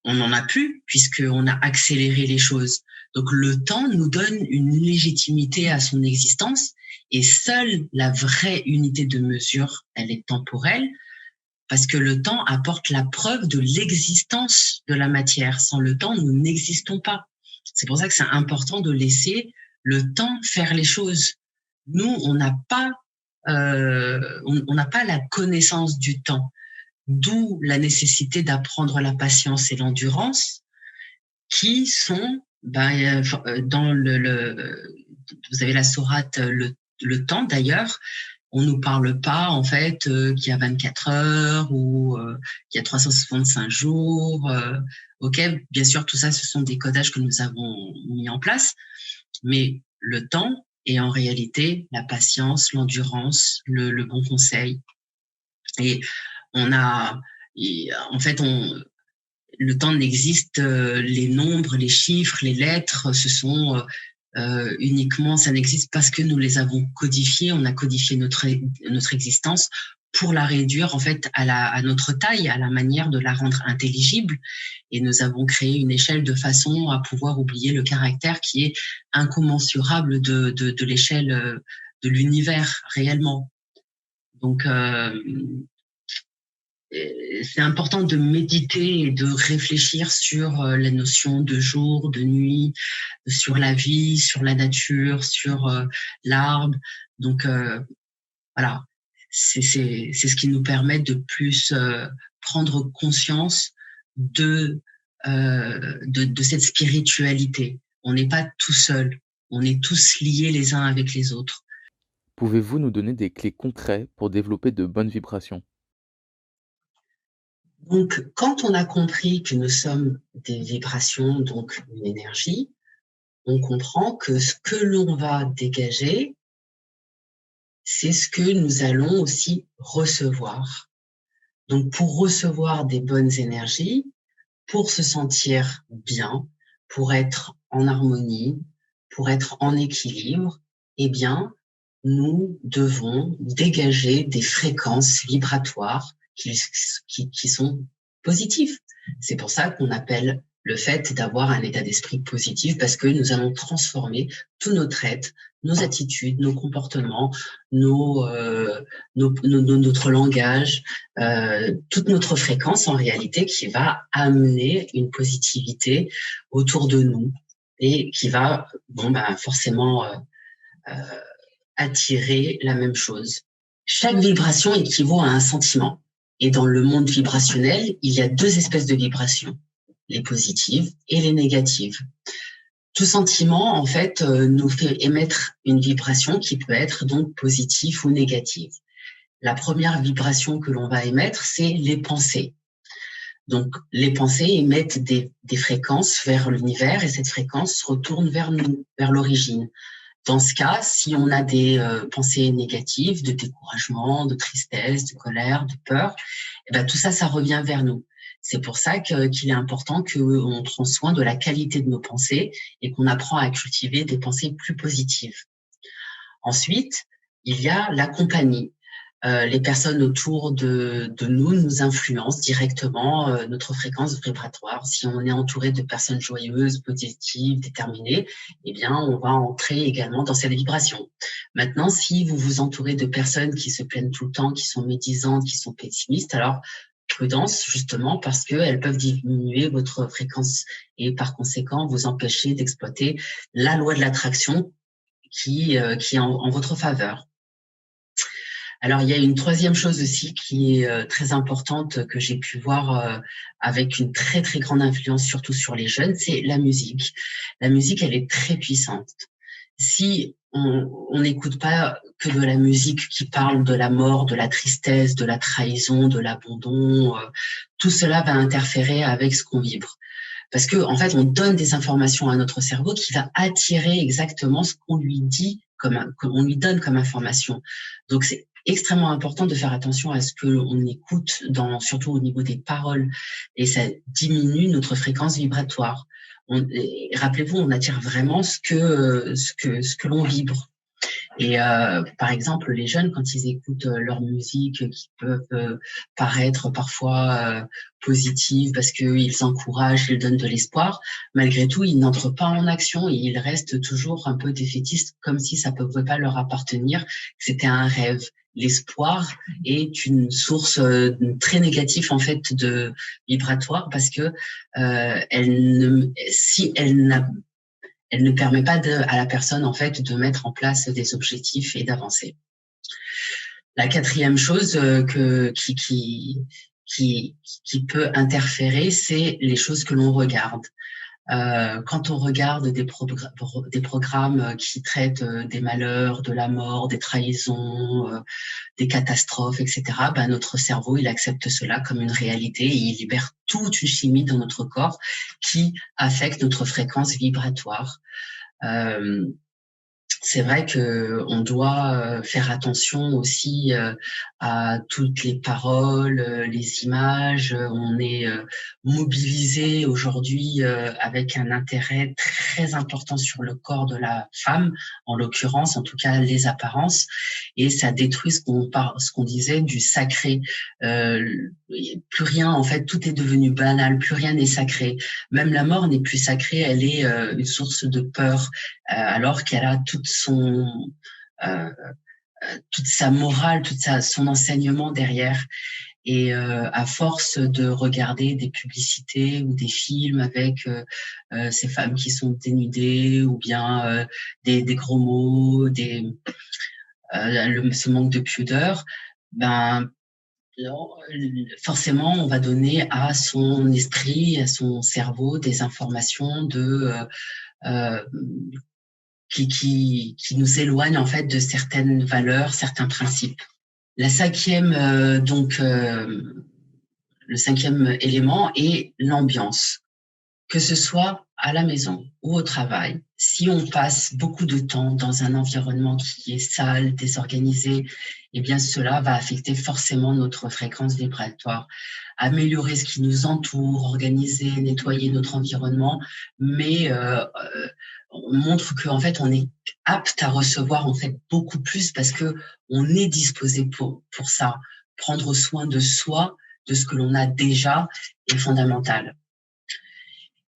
On n'en a plus puisqu'on a accéléré les choses. Donc le temps nous donne une légitimité à son existence et seule la vraie unité de mesure, elle est temporelle, parce que le temps apporte la preuve de l'existence de la matière. Sans le temps, nous n'existons pas. C'est pour ça que c'est important de laisser le temps faire les choses. Nous, on n'a pas la connaissance du temps, d'où la nécessité d'apprendre la patience et l'endurance, qui sont dans vous avez la sourate le temps d'ailleurs. On nous parle pas en fait qu'il y a 24 heures ou qu'il y a 365 jours. Ok, bien sûr, tout ça, ce sont des codages que nous avons mis en place, mais le temps est en réalité la patience, l'endurance, le bon conseil. Et le temps n'existe, les nombres, les chiffres, les lettres, ce sont uniquement, ça n'existe parce que nous les avons codifiés. On a codifié notre existence pour la réduire en fait à notre taille, à la manière de la rendre intelligible. Et nous avons créé une échelle de façon à pouvoir oublier le caractère qui est incommensurable de l'échelle de l'univers réellement. Donc c'est important de méditer et de réfléchir sur la notion de jour, de nuit, sur la vie, sur la nature, sur l'arbre. Donc voilà, c'est ce qui nous permet de plus prendre conscience de cette spiritualité. On n'est pas tout seul, on est tous liés les uns avec les autres. Pouvez-vous nous donner des clés concrètes pour développer de bonnes vibrations? Donc, quand on a compris que nous sommes des vibrations, donc une énergie, on comprend que ce que l'on va dégager, c'est ce que nous allons aussi recevoir. Donc, pour recevoir des bonnes énergies, pour se sentir bien, pour être en harmonie, pour être en équilibre, eh bien, nous devons dégager des fréquences vibratoires qui sont positifs. C'est pour ça qu'on appelle le fait d'avoir un état d'esprit positif parce que nous allons transformer tous nos traits, nos attitudes, nos comportements, notre langage, toute notre fréquence en réalité qui va amener une positivité autour de nous et qui va forcément attirer la même chose. Chaque vibration équivaut à un sentiment. Et dans le monde vibrationnel, il y a deux espèces de vibrations, les positives et les négatives. Tout sentiment, en fait, nous fait émettre une vibration qui peut être donc positive ou négative. La première vibration que l'on va émettre, c'est les pensées. Donc, les pensées émettent des fréquences vers l'univers et cette fréquence retourne vers nous, vers l'origine. Dans ce cas, si on a des pensées négatives, de découragement, de tristesse, de colère, de peur, tout ça, ça revient vers nous. C'est pour ça qu'il est important qu'on prend soin de la qualité de nos pensées et qu'on apprend à cultiver des pensées plus positives. Ensuite, il y a la compagnie. Les personnes autour de nous influencent directement notre fréquence vibratoire. Si on est entouré de personnes joyeuses, positives, déterminées, on va entrer également dans cette vibration. Maintenant, si vous vous entourez de personnes qui se plaignent tout le temps, qui sont médisantes, qui sont pessimistes, alors prudence justement parce qu'elles peuvent diminuer votre fréquence et par conséquent vous empêcher d'exploiter la loi de l'attraction qui est en votre faveur. Alors, il y a une troisième chose aussi qui est très importante que j'ai pu voir avec une très, très grande influence, surtout sur les jeunes, c'est la musique. La musique, elle est très puissante. Si on n'écoute pas que de la musique qui parle de la mort, de la tristesse, de la trahison, de l'abandon, tout cela va interférer avec ce qu'on vibre. Parce que, en fait, on donne des informations à notre cerveau qui va attirer exactement ce qu'on lui dit qu'on lui donne comme information. Donc, c'est extrêmement important de faire attention à ce que l'on écoute, surtout au niveau des paroles, et ça diminue notre fréquence vibratoire. Rappelez-vous, on attire vraiment ce que l'on vibre. Et par exemple, les jeunes, quand ils écoutent leur musique, qui peuvent paraître parfois positives parce qu'ils encouragent, ils donnent de l'espoir, malgré tout, ils n'entrent pas en action et ils restent toujours un peu défaitistes, comme si ça ne pouvait pas leur appartenir, que c'était un rêve. L'espoir est une source très négative en fait de vibratoire parce que si elle ne permet pas à la personne en fait de mettre en place des objectifs et d'avancer. La quatrième chose qui peut interférer, c'est les choses que l'on regarde. Quand on regarde des programmes qui traitent des malheurs, de la mort, des trahisons, des catastrophes, etc., notre cerveau, il accepte cela comme une réalité et il libère toute une chimie dans notre corps qui affecte notre fréquence vibratoire. C'est vrai que on doit faire attention aussi à toutes les paroles, les images. On est mobilisé aujourd'hui avec un intérêt très important sur le corps de la femme, en l'occurrence, en tout cas les apparences, et ça détruit ce qu'on disait du sacré. Plus rien, en fait, tout est devenu banal, plus rien n'est sacré. Même la mort n'est plus sacrée, elle est une source de peur, alors qu'elle a toute sa morale, son enseignement derrière. Et à force de regarder des publicités ou des films avec ces femmes qui sont dénudées ou bien des gros mots, ce manque de pudeur, forcément, on va donner à son esprit, à son cerveau des informations qui nous éloignent en fait de certaines valeurs, certains principes. Le cinquième élément est l'ambiance. Que ce soit à la maison ou au travail, si on passe beaucoup de temps dans un environnement qui est sale, désorganisé, cela va affecter forcément notre fréquence vibratoire. Améliorer ce qui nous entoure, organiser, nettoyer notre environnement, mais on montre qu'en fait on est apte à recevoir en fait beaucoup plus parce que on est disposé pour ça. Prendre soin de soi, de ce que l'on a déjà, est fondamental.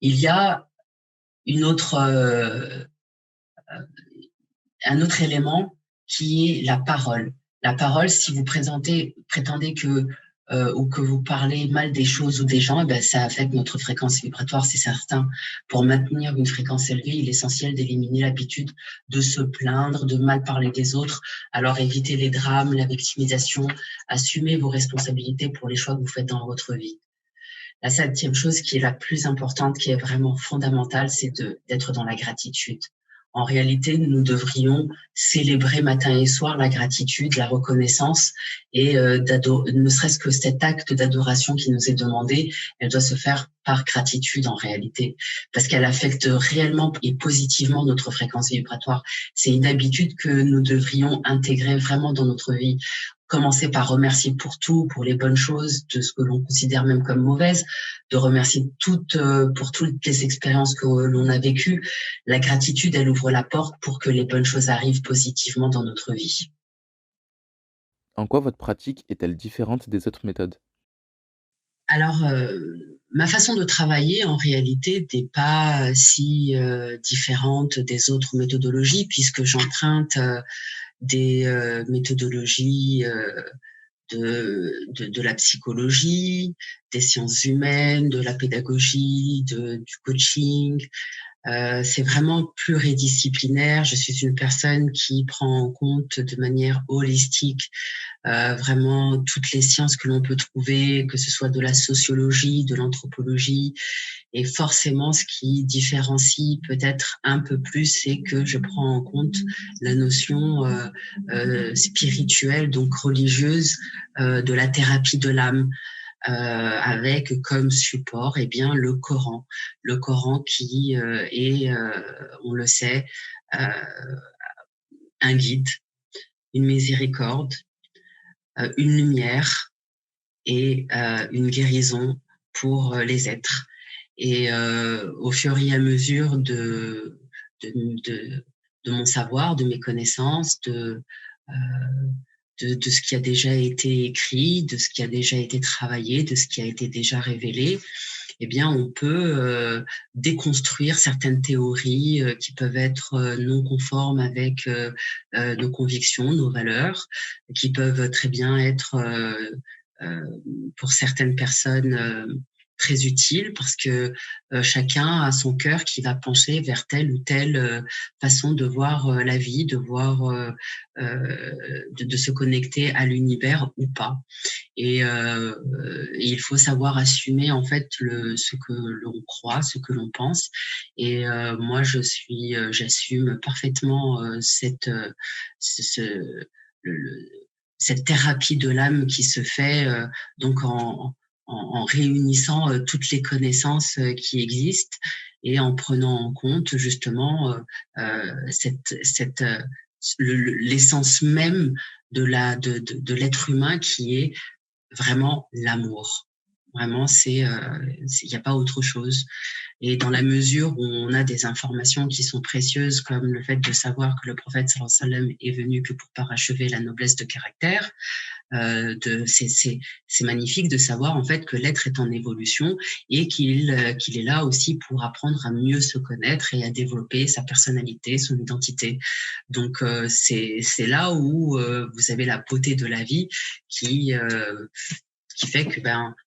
Il y a une autre, un autre élément qui est la parole. La parole, si vous prétendez que ou que vous parlez mal des choses ou des gens, eh ben, ça affecte notre fréquence vibratoire, c'est certain. Pour maintenir une fréquence élevée, il est essentiel d'éliminer l'habitude de se plaindre, de mal parler des autres. Alors évitez les drames, la victimisation, assumez vos responsabilités pour les choix que vous faites dans votre vie. La 7e chose qui est la plus importante, qui est vraiment fondamentale, c'est d'être dans la gratitude. En réalité, nous devrions célébrer matin et soir la gratitude, la reconnaissance et ne serait-ce que cet acte d'adoration qui nous est demandé, elle doit se faire par gratitude en réalité, parce qu'elle affecte réellement et positivement notre fréquence vibratoire. C'est une habitude que nous devrions intégrer vraiment dans notre vie. Commencer par remercier pour tout, pour les bonnes choses, de ce que l'on considère même comme mauvaises, de remercier pour toutes les expériences que l'on a vécues. La gratitude, elle ouvre la porte pour que les bonnes choses arrivent positivement dans notre vie. En quoi votre pratique est-elle différente des autres méthodes? Alors, ma façon de travailler, en réalité, n'est pas si différente des autres méthodologies, puisque j'emprunte des méthodologies de la psychologie, des sciences humaines, de la pédagogie, du coaching. C'est vraiment pluridisciplinaire. Je suis une personne qui prend en compte de manière holistique vraiment toutes les sciences que l'on peut trouver, que ce soit de la sociologie, de l'anthropologie. Et forcément, ce qui différencie peut-être un peu plus, c'est que je prends en compte la notion spirituelle, donc religieuse, de la thérapie de l'âme. Avec comme support bien le Coran qui est, on le sait, un guide, une miséricorde, une lumière et une guérison pour les êtres. Et au fur et à mesure de mon savoir, de mes connaissances, de ce qui a déjà été écrit, de ce qui a déjà été travaillé, de ce qui a été déjà révélé, eh bien, on peut déconstruire certaines théories qui peuvent être non conformes avec nos convictions, nos valeurs, qui peuvent très bien être, pour certaines personnes, très utiles parce que chacun a son cœur qui va pencher vers telle ou telle façon de voir la vie, de voir, de se connecter à l'univers ou pas. Et il faut savoir assumer en fait ce que l'on croit, ce que l'on pense. Et moi, j'assume parfaitement cette thérapie de l'âme qui se fait donc en réunissant toutes les connaissances qui existent et en prenant en compte justement l'essence même de l'être humain qui est vraiment l'amour. Vraiment, il n'y a pas autre chose. Et dans la mesure où on a des informations qui sont précieuses, comme le fait de savoir que le prophète sallallahu alayhi wa sallam est venu que pour parachever la noblesse de caractère, c'est magnifique de savoir en fait que l'être est en évolution et qu'il est là aussi pour apprendre à mieux se connaître et à développer sa personnalité, son identité. Donc c'est là où vous avez la beauté de la vie qui fait que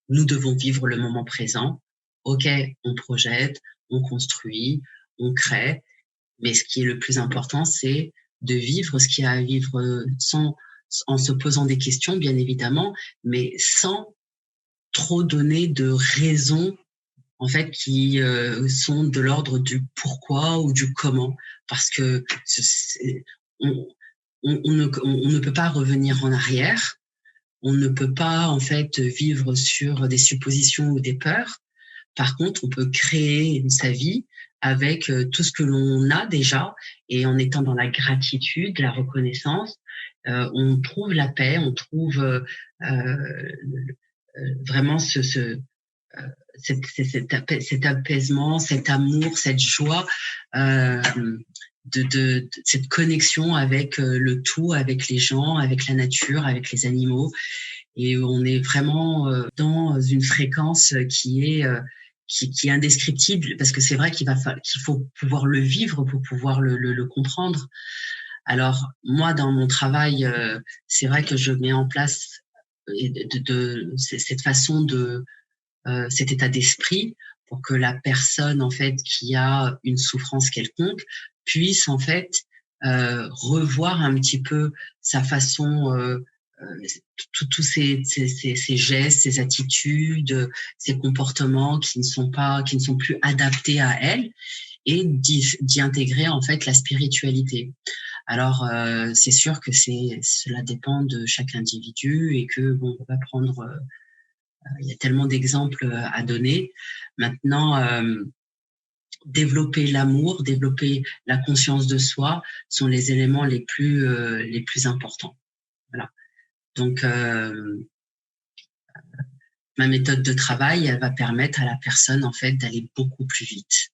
nous devons vivre le moment présent. Ok, on projette, on construit, on crée, mais ce qui est le plus important, c'est de vivre ce qu'il y a à vivre en se posant des questions, bien évidemment, mais sans trop donner de raisons en fait qui sont de l'ordre du pourquoi ou du comment, parce que on ne peut pas revenir en arrière. On ne peut pas en fait vivre sur des suppositions ou des peurs. Par contre, on peut créer sa vie avec tout ce que l'on a déjà et en étant dans la gratitude, la reconnaissance, on trouve la paix, on trouve vraiment cet apaisement, cet amour, cette joie, de cette connexion avec le tout, avec les gens, avec la nature, avec les animaux. Et on est vraiment dans une fréquence qui est qui est indescriptible, parce que c'est vrai qu'il faut pouvoir le vivre pour pouvoir le comprendre. Alors moi, dans mon travail, c'est vrai que je mets en place cette façon de cet état d'esprit pour que la personne en fait qui a une souffrance quelconque puisse en fait revoir un petit peu sa façon, tous ces gestes, ces attitudes, ces comportements qui ne sont plus adaptés à elle, et d'y intégrer en fait la spiritualité. Alors c'est sûr que cela dépend de chaque individu, et que bon, on peut pas prendre il y a tellement d'exemples à donner. Maintenant, développer l'amour, développer la conscience de soi sont les éléments les plus importants. Voilà. Donc, ma méthode de travail, elle va permettre à la personne en fait d'aller beaucoup plus vite,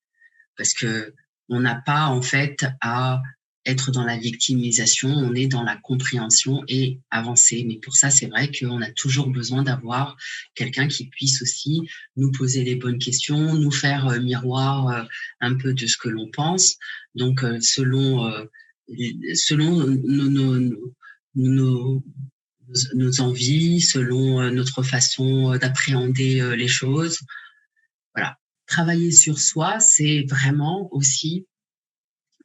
parce que on n'a pas en fait à être dans la victimisation, on est dans la compréhension et avancer. Mais pour ça, c'est vrai qu'on a toujours besoin d'avoir quelqu'un qui puisse aussi nous poser les bonnes questions, nous faire miroir un peu de ce que l'on pense. Donc, selon nos envies, selon notre façon d'appréhender les choses. Voilà. Travailler sur soi, c'est vraiment aussi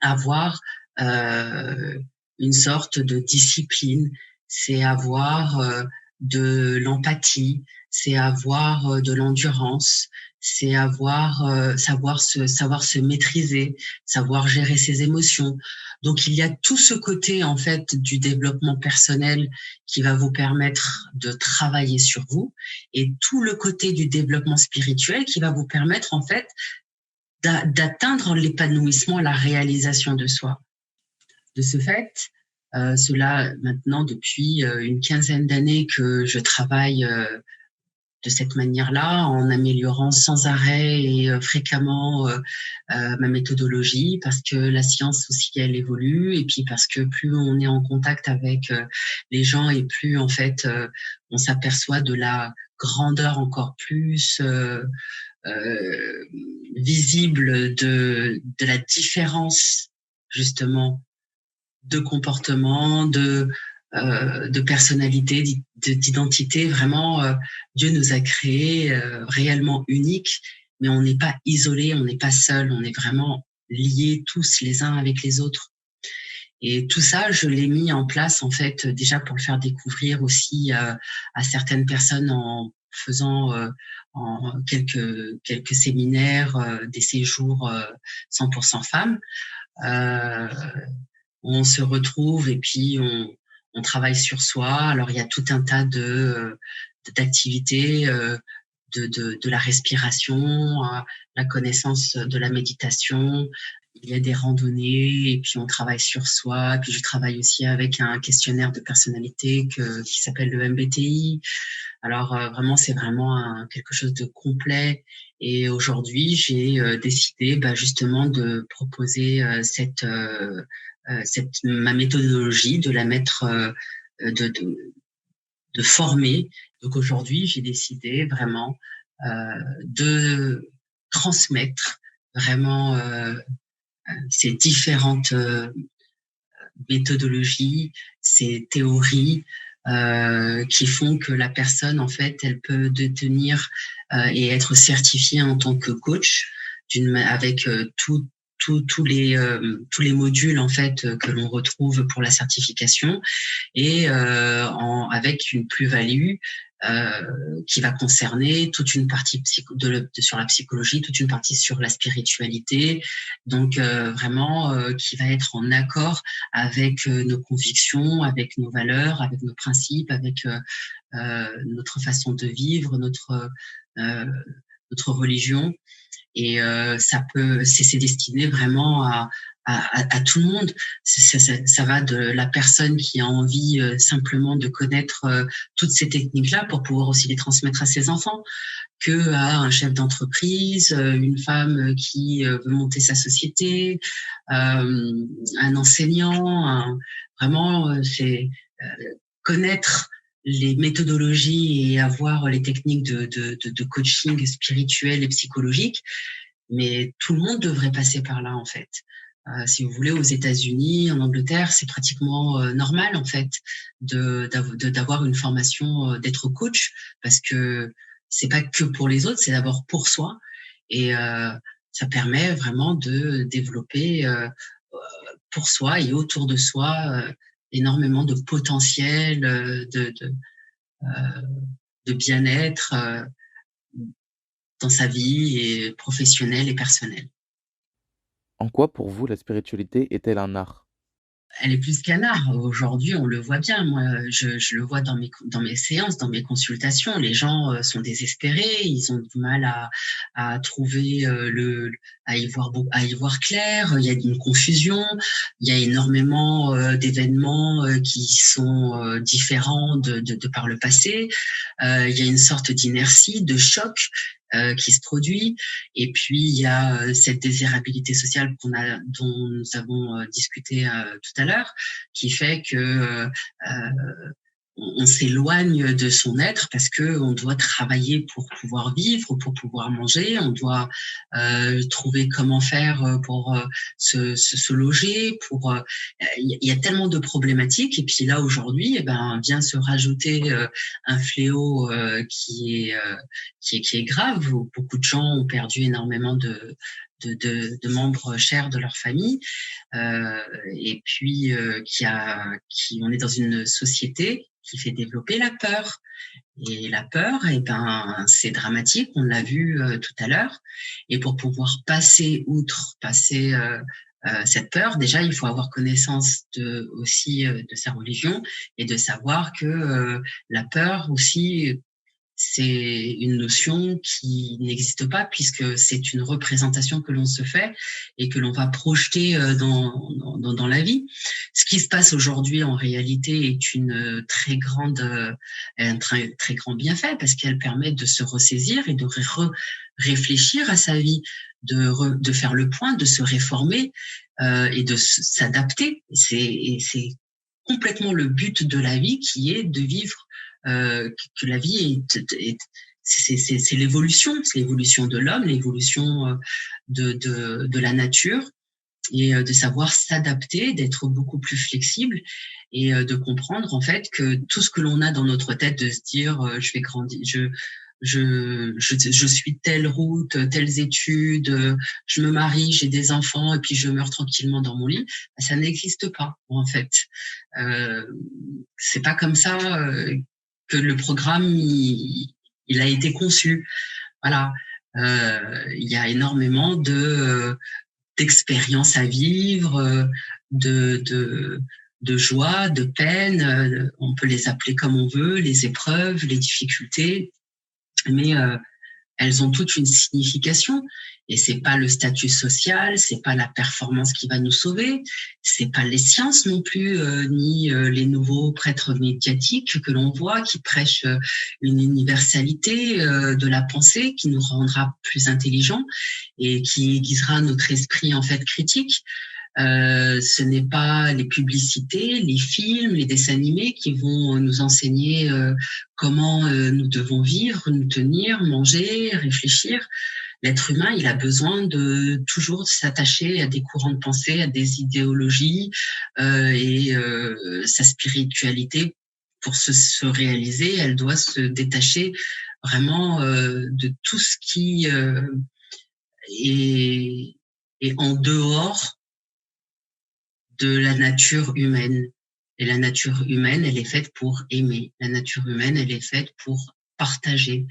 avoir une sorte de discipline, c'est avoir de l'empathie, c'est avoir de l'endurance, c'est savoir se maîtriser, savoir gérer ses émotions. Donc il y a tout ce côté en fait du développement personnel qui va vous permettre de travailler sur vous, et tout le côté du développement spirituel qui va vous permettre en fait d'atteindre l'épanouissement, la réalisation de soi. De ce fait, cela maintenant depuis une quinzaine d'années que je travaille de cette manière-là, en améliorant sans arrêt et fréquemment ma méthodologie, parce que la science aussi, elle évolue, et puis parce que plus on est en contact avec les gens, et plus en fait on s'aperçoit de la grandeur encore plus visible de la différence justement de comportement, de personnalité, d'identité. Vraiment, Dieu nous a créés réellement uniques, mais on n'est pas isolés, on n'est pas seuls, on est vraiment liés tous les uns avec les autres. Et tout ça, je l'ai mis en place en fait déjà pour le faire découvrir aussi à certaines personnes, en faisant en quelques séminaires, des séjours 100% femmes. On se retrouve et puis on travaille sur soi. Alors il y a tout un tas d'activités, de la respiration, la connaissance de la méditation. Il y a des randonnées, et puis on travaille sur soi. Et puis je travaille aussi avec un questionnaire de personnalité qui s'appelle le MBTI. Alors vraiment, c'est vraiment quelque chose de complet. Et aujourd'hui, j'ai décidé justement de proposer ma méthodologie, de la mettre, de former. Donc aujourd'hui, j'ai décidé vraiment de transmettre vraiment ces différentes méthodologies, ces théories qui font que la personne, en fait, elle peut devenir et être certifiée en tant que coach, avec tous les modules en fait que l'on retrouve pour la certification, et avec une plus-value qui va concerner toute une partie sur la psychologie, toute une partie sur la spiritualité, donc vraiment qui va être en accord avec nos convictions, avec nos valeurs, avec nos principes, avec notre façon de vivre, notre religion. Et c'est destiné vraiment à tout le monde. Ça va de la personne qui a envie simplement de connaître toutes ces techniques-là pour pouvoir aussi les transmettre à ses enfants, que à un chef d'entreprise, une femme qui veut monter sa société, un enseignant. Vraiment, c'est connaître les méthodologies et avoir les techniques de coaching spirituel et psychologique, mais tout le monde devrait passer par là, en fait. Si vous voulez, aux États-Unis, en Angleterre, c'est pratiquement normal, en fait, d'avoir une formation, d'être coach, parce que c'est pas que pour les autres, c'est d'abord pour soi. Et ça permet vraiment de développer pour soi et autour de soi énormément de potentiel, de bien-être dans sa vie et professionnelle et personnelle. En quoi, pour vous, la spiritualité est-elle un art? Elle est plus qu'un art. Aujourd'hui, on le voit bien. Moi, je le vois dans mes séances, dans mes consultations. Les gens sont désespérés. Ils ont du mal à trouver à y voir clair. Il y a une confusion. Il y a énormément d'événements qui sont différents de par le passé. Il y a une sorte d'inertie, de choc qui se produit. Et puis, il y a cette désirabilité sociale dont nous avons discuté tout à l'heure, qui fait que on s'éloigne de son être parce que on doit travailler pour pouvoir vivre, pour pouvoir manger, on doit trouver comment faire pour se loger, il y a tellement de problématiques. Et puis là aujourd'hui, vient se rajouter un fléau qui est grave, où beaucoup de gens ont perdu énormément de membres chers de leur famille, et puis on est dans une société qui fait développer la peur. Et la peur, c'est dramatique, on l'a vu tout à l'heure. Et pour pouvoir passer cette peur, déjà, il faut avoir connaissance aussi de sa religion et de savoir que la peur aussi, c'est une notion qui n'existe pas puisque c'est une représentation que l'on se fait et que l'on va projeter dans la vie. Ce qui se passe aujourd'hui en réalité est un très grand bienfait parce qu'elle permet de se ressaisir et de réfléchir à sa vie, de faire le point, de se réformer et de s'adapter. C'est complètement le but de la vie qui est de vivre que la vie c'est l'évolution, c'est l'évolution de l'homme, l'évolution de la nature, et de savoir s'adapter, d'être beaucoup plus flexible et de comprendre en fait que tout ce que l'on a dans notre tête, de se dire je vais grandir, je suis telle route, telles études, je me marie, j'ai des enfants et puis je meurs tranquillement dans mon lit, ça n'existe pas en fait. C'est pas comme ça que le programme il a été conçu. Voilà, il y a énormément d'expériences à vivre, de joie, de peine, on peut les appeler comme on veut, les épreuves, les difficultés, mais elles ont toutes une signification. Et c'est pas le statut social, c'est pas la performance qui va nous sauver, c'est pas les sciences non plus, ni les nouveaux prêtres médiatiques que l'on voit qui prêchent une universalité de la pensée qui nous rendra plus intelligents et qui aiguisera notre esprit en fait critique. Ce n'est pas les publicités, les films, les dessins animés qui vont nous enseigner comment nous devons vivre, nous tenir, manger, réfléchir. L'être humain, il a besoin de toujours s'attacher à des courants de pensée, à des idéologies et sa spiritualité, pour se réaliser, elle doit se détacher vraiment de tout ce qui est en dehors de la nature humaine. Et la nature humaine, elle est faite pour aimer. La nature humaine, elle est faite pour partager,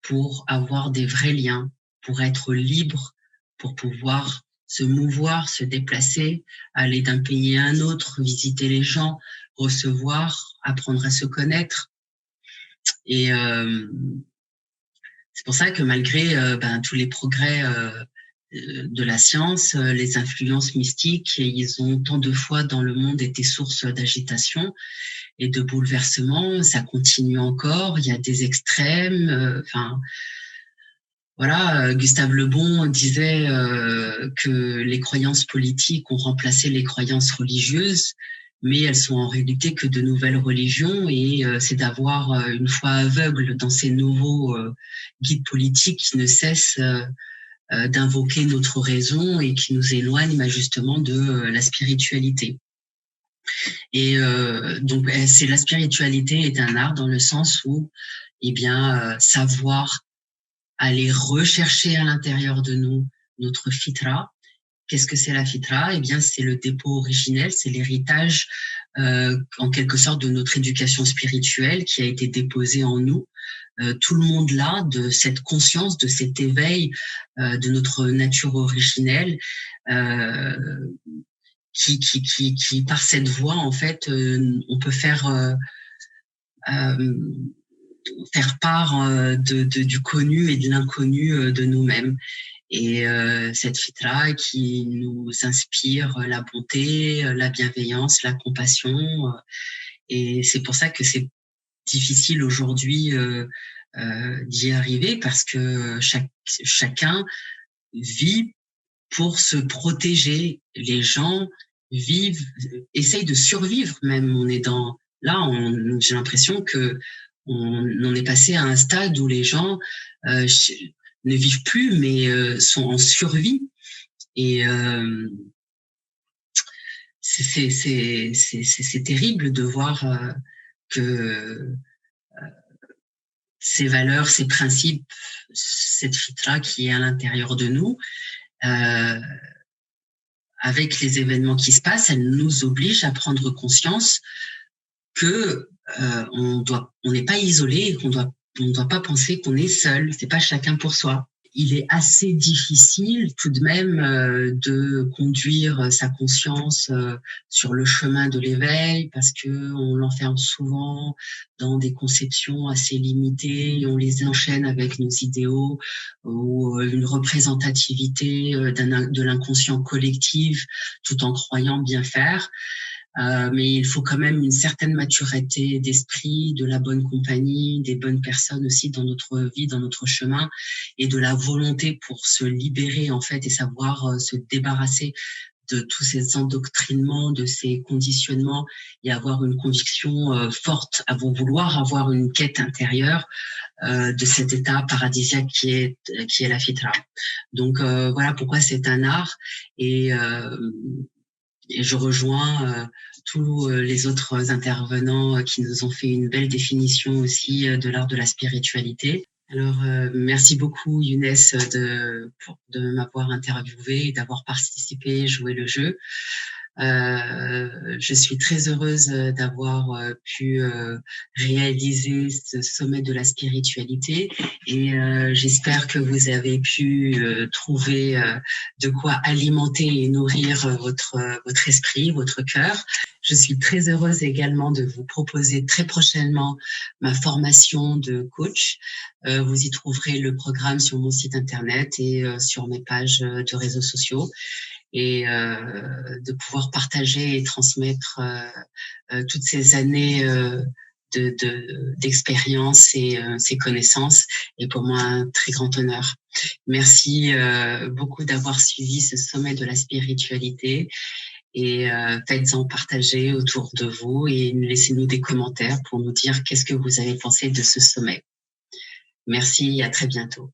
pour avoir des vrais liens, pour être libre, pour pouvoir se mouvoir, se déplacer, aller d'un pays à un autre, visiter les gens, recevoir, apprendre à se connaître. Et c'est pour ça que malgré tous les progrès de la science, les influences mystiques, ils ont tant de fois dans le monde été source d'agitation et de bouleversement. Ça continue encore, il y a des extrêmes. Voilà, Gustave Le Bon disait que les croyances politiques ont remplacé les croyances religieuses. mais elles sont en réalité que de nouvelles religions, et c'est d'avoir une foi aveugle dans ces nouveaux guides politiques qui ne cessent d'invoquer notre raison et qui nous éloignent justement de la spiritualité. Et donc, c'est la spiritualité est un art dans le sens où, savoir aller rechercher à l'intérieur de nous notre fitra. Qu'est-ce que c'est la fitra? C'est le dépôt originel, c'est l'héritage en quelque sorte de notre éducation spirituelle qui a été déposée en nous. Tout le monde là, de cette conscience, de cet éveil de notre nature originelle, qui par cette voie, en fait, on peut faire part du connu et de l'inconnu de nous-mêmes. Et cette fitra qui nous inspire la bonté, la bienveillance, la compassion. Et c'est pour ça que c'est difficile aujourd'hui d'y arriver, parce que chacun vit pour se protéger. Les gens essayent de survivre même. J'ai l'impression que on est passé à un stade où les gens ne vivent plus, mais sont en survie. Et c'est terrible de voir que ces valeurs, ces principes, cette fitra qui est à l'intérieur de nous, avec les événements qui se passent, elle nous oblige à prendre conscience que on n'est pas isolé, qu'on ne doit pas penser qu'on est seul. C'est pas chacun pour soi. Il est assez difficile tout de même de conduire sa conscience sur le chemin de l'éveil, parce que on l'enferme souvent dans des conceptions assez limitées et on les enchaîne avec nos idéaux ou une représentativité de l'inconscient collectif, tout en croyant bien faire. Mais il faut quand même une certaine maturité d'esprit, de la bonne compagnie, des bonnes personnes aussi dans notre vie, dans notre chemin, et de la volonté pour se libérer en fait et savoir se débarrasser de tous ces endoctrinements, de ces conditionnements, et avoir une conviction forte, à vouloir avoir une quête intérieure de cet état paradisiaque qui est la fitra. Donc voilà pourquoi c'est un art, et je rejoins tous les autres intervenants qui nous ont fait une belle définition aussi de l'art de la spiritualité. Alors, merci beaucoup Younes de m'avoir interviewé et d'avoir participé, joué le jeu. Je suis très heureuse d'avoir pu réaliser ce sommet de la spiritualité, et j'espère que vous avez pu trouver de quoi alimenter et nourrir votre esprit, votre cœur. Je suis très heureuse également de vous proposer très prochainement ma formation de coach. Vous y trouverez le programme sur mon site internet et sur mes pages de réseaux sociaux, et de pouvoir partager et transmettre toutes ces années d'expérience et ces connaissances est pour moi un très grand honneur. Merci beaucoup d'avoir suivi ce sommet de la spiritualité, et faites-en partager autour de vous et laissez-nous des commentaires pour nous dire qu'est-ce que vous avez pensé de ce sommet. Merci et à très bientôt.